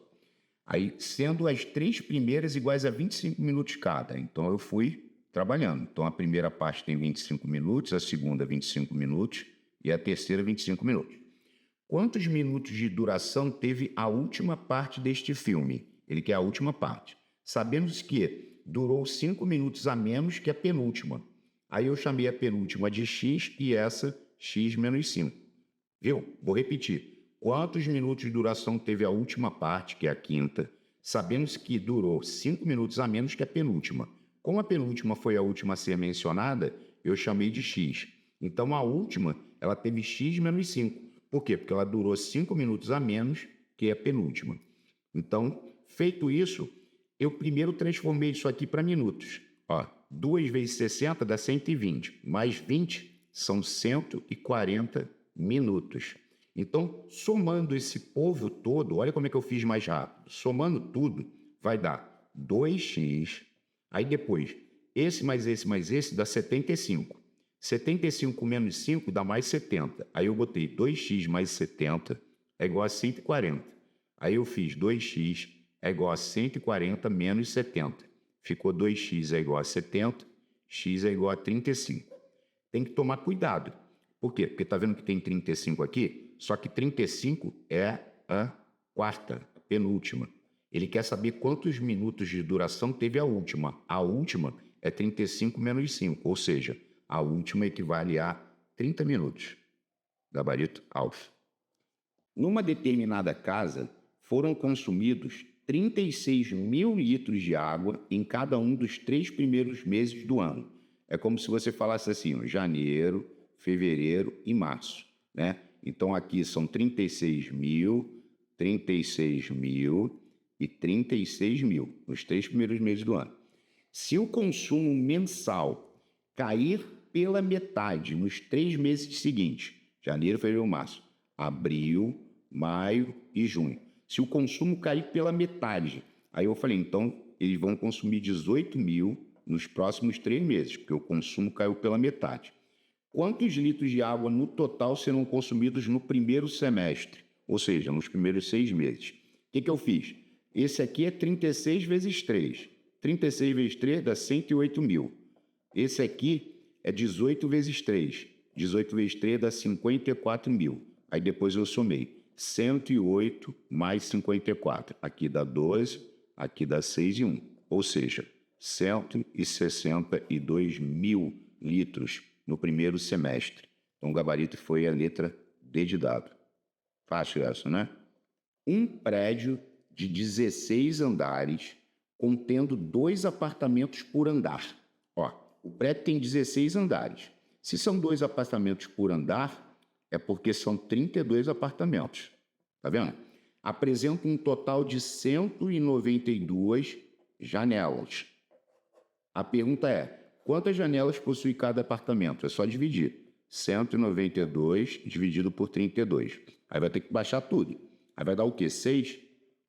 Aí, sendo as 3 primeiras iguais a 25 minutos cada. Então, eu fui trabalhando. Então, a primeira parte tem 25 minutos, a segunda 25 minutos e a terceira 25 minutos. Quantos minutos de duração teve a última parte deste filme? Ele quer a última parte. Sabemos que durou 5 minutos a menos que a penúltima. Aí eu chamei a penúltima de X e essa X menos 5. Viu? Vou repetir. Quantos minutos de duração teve a última parte, que é a quinta? Sabemos que durou 5 minutos a menos que a penúltima. Como a penúltima foi a última a ser mencionada, eu chamei de X. Então, a última, ela teve X menos 5. Por quê? Porque ela durou 5 minutos a menos que a penúltima. Então, feito isso, eu primeiro transformei isso aqui para minutos. Ó, 2 vezes 60 dá 120, mais 20 são 140 minutos. Então, somando esse povo todo, olha como é que eu fiz mais rápido. Somando tudo, vai dar 2x. Aí depois, esse mais esse dá 75. 75 menos 5 dá mais 70. Aí eu botei 2x mais 70 é igual a 140. Aí eu fiz 2x é igual a 140 menos 70. Ficou 2x é igual a 70, x é igual a 35. Tem que tomar cuidado. Por quê? Porque está vendo que tem 35 aqui? Só que 35 é a quarta, a penúltima. Ele quer saber quantos minutos de duração teve a última. A última é 35 menos 5, ou seja, a última equivale a 30 minutos. Gabarito Alf. Numa determinada casa, foram consumidos 36 mil litros de água em cada um dos 3 primeiros meses do ano. É como se você falasse assim, ó, janeiro, fevereiro e março, né? Então, aqui são 36 mil, 36 mil e 36 mil, nos 3 primeiros meses do ano. Se o consumo mensal cair pela metade nos 3 meses seguintes, janeiro, fevereiro, março, abril, maio e junho. Se o consumo cair pela metade, aí eu falei, então eles vão consumir 18 mil nos próximos 3 meses, porque o consumo caiu pela metade. Quantos litros de água no total serão consumidos no primeiro semestre? Ou seja, nos primeiros 6 meses. O que eu fiz? Esse aqui é 36 vezes 3. 36 vezes 3 dá 108 mil. Esse aqui é 18 vezes 3. 18 vezes 3 dá 54 mil. Aí depois eu somei 108 mais 54. Aqui dá 12, aqui dá 6 e 1. Ou seja, 162 mil litros no primeiro semestre. Então, o gabarito foi a letra D de dado. Fácil essa, né? Um prédio de 16 andares, contendo 2 apartamentos por andar. Ó, o prédio tem 16 andares. Se são 2 apartamentos por andar, é porque são 32 apartamentos. Tá vendo? Apresenta um total de 192 janelas. A pergunta é, quantas janelas possui cada apartamento? É só dividir. 192 dividido por 32. Aí vai ter que baixar tudo. Aí vai dar o quê? 6?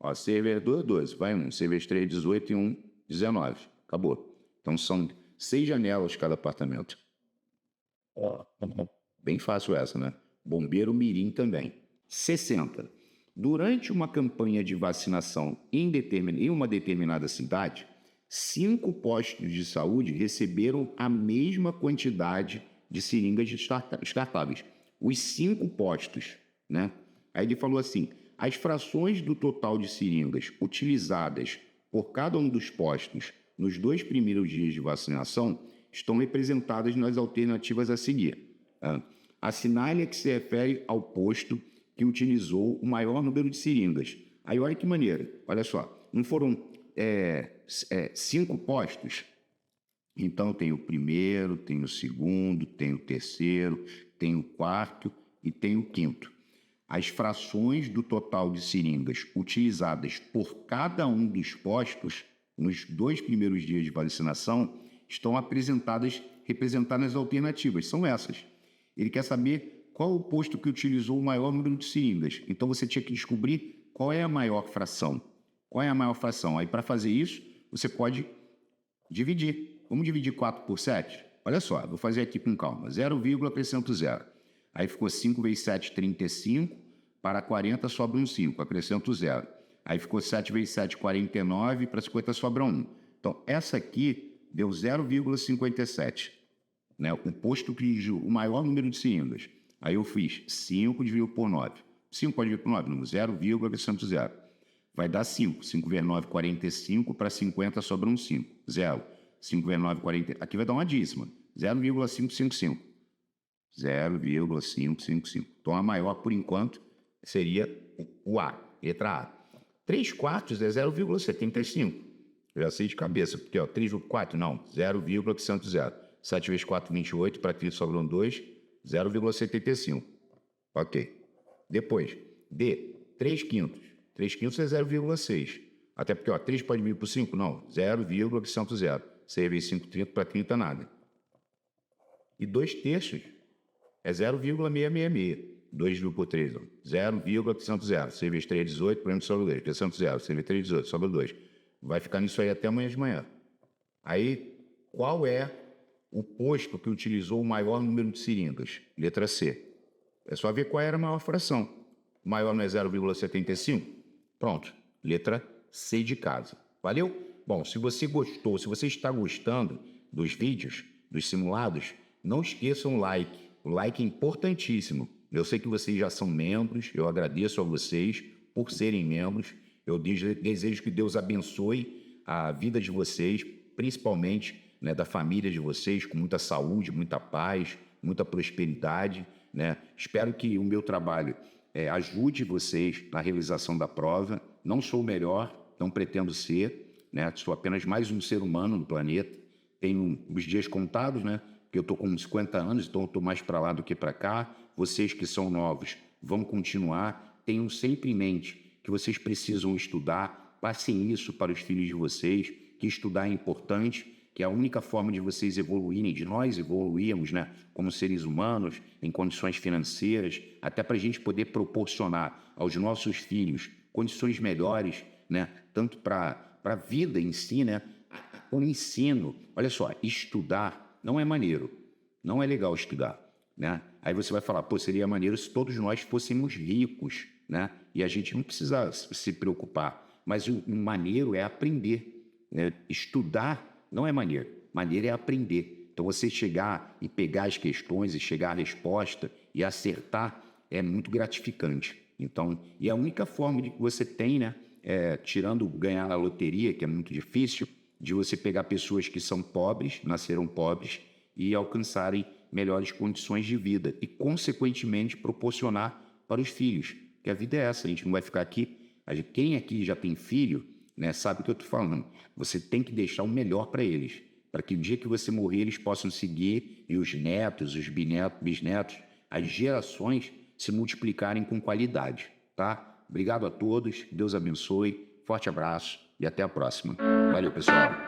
Ó, 6 vezes 2, 12. Vai 1. 6 vezes 3, 18 e 1, 19. Acabou. Então são 6 janelas cada apartamento. Bem fácil essa, né? Bombeiro mirim também. 60. Durante uma campanha de vacinação em uma determinada cidade, 5 postos de saúde receberam a mesma quantidade de seringas descartáveis. Os 5 postos, né? Aí ele falou assim, as frações do total de seringas utilizadas por cada um dos postos nos 2 primeiros dias de vacinação estão representadas nas alternativas a seguir. Assinale a que se refere ao posto que utilizou o maior número de seringas. Aí olha que maneira, olha só, não foram 5 postos? Então tem o primeiro, tem o segundo, tem o terceiro, tem o quarto e tem o quinto. As frações do total de seringas utilizadas por cada um dos postos nos 2 primeiros dias de vacinação estão representadas nas alternativas, são essas. Ele quer saber qual o posto que utilizou o maior número de seringas. Então você tinha que descobrir qual é a maior fração. Qual é a maior fração? Aí, para fazer isso, você pode dividir. Vamos dividir 4 por 7? Olha só, vou fazer aqui com calma. 0, acrescento 0. Aí ficou 5 vezes 7, 35. Para 40 sobra um 5, acrescento 0. Aí ficou 7 vezes 7, 49. Para 50 sobra 1. Então, essa aqui deu 0,57. Né? O posto que o maior número de cilindros. Aí eu fiz 5 dividido por 9. 5 pode dividir por 9, número 0, acrescento 0. Vai dar 5. 5 vezes 9, 45. Para 50 sobra um 5. 0. 5 vezes 9, 40. Aqui vai dar uma dízima. 0,555. 0,555. Então, a maior, por enquanto, seria o A, letra A. 3 quartos é 0,75. Eu já sei de cabeça, porque 3,4 não, 0,0. 7 vezes 4, 28, para 30 sobram 2, 0,75. Ok. Depois, D, 3 quintos. 3 quintos é 0,6. Até porque 3 pode vir por 5? Não, 0,0. 6 vezes 5, 30, para 30 nada. E 2 terços é 0,666. 2 dividido por 3, 0,0. 6 vezes 3 é 18, por exemplo, sobra 2. Acrescento 0. 6 vezes 3 é 18, sobra 2. Vai ficar nisso aí até amanhã de manhã. Aí, qual é o posto que utilizou o maior número de cilindros? Letra C. É só ver qual era a maior fração. O maior não é 0,75? Pronto. Letra C de casa. Valeu? Bom, se você gostou, se você está gostando dos vídeos, dos simulados, não esqueçam o like. O like é importantíssimo. Eu sei que vocês já são membros, eu agradeço a vocês por serem membros. Eu desejo que Deus abençoe a vida de vocês, principalmente, né, da família de vocês, com muita saúde, muita paz, muita prosperidade, né? Espero que o meu trabalho ajude vocês na realização da prova. Não sou o melhor, não pretendo ser, né? Sou apenas mais um ser humano no planeta. Tenho os dias contados, né? Porque eu estou com 50 anos, então eu estou mais para lá do que para cá. Vocês que são novos vão continuar. Tenham sempre em mente que vocês precisam estudar. Passem isso para os filhos de vocês, que estudar é importante, que é a única forma de vocês evoluírem, de nós evoluirmos, né, como seres humanos, em condições financeiras, até para a gente poder proporcionar aos nossos filhos condições melhores, né, tanto para a vida em si, né, o ensino. Olha só, estudar não é maneiro, não é legal estudar, né? Aí você vai falar, pô, seria maneiro se todos nós fôssemos ricos, né? E a gente não precisa se preocupar, mas o maneiro é aprender, né? Estudar não é maneiro, maneiro é aprender. Então você chegar e pegar as questões e chegar à resposta e acertar é muito gratificante. Então, e a única forma de que você tem, né, tirando ganhar na loteria, que é muito difícil, de você pegar pessoas que são pobres, nasceram pobres, e alcançarem melhores condições de vida e, consequentemente, proporcionar para os filhos. Que a vida é essa, a gente não vai ficar aqui. Quem aqui já tem filho, né, sabe o que eu estou falando. Você tem que deixar o melhor para eles, para que o dia que você morrer eles possam seguir e os netos, os bisnetos, as gerações se multiplicarem com qualidade, tá? Obrigado a todos, Deus abençoe, forte abraço e até a próxima. Valeu, pessoal.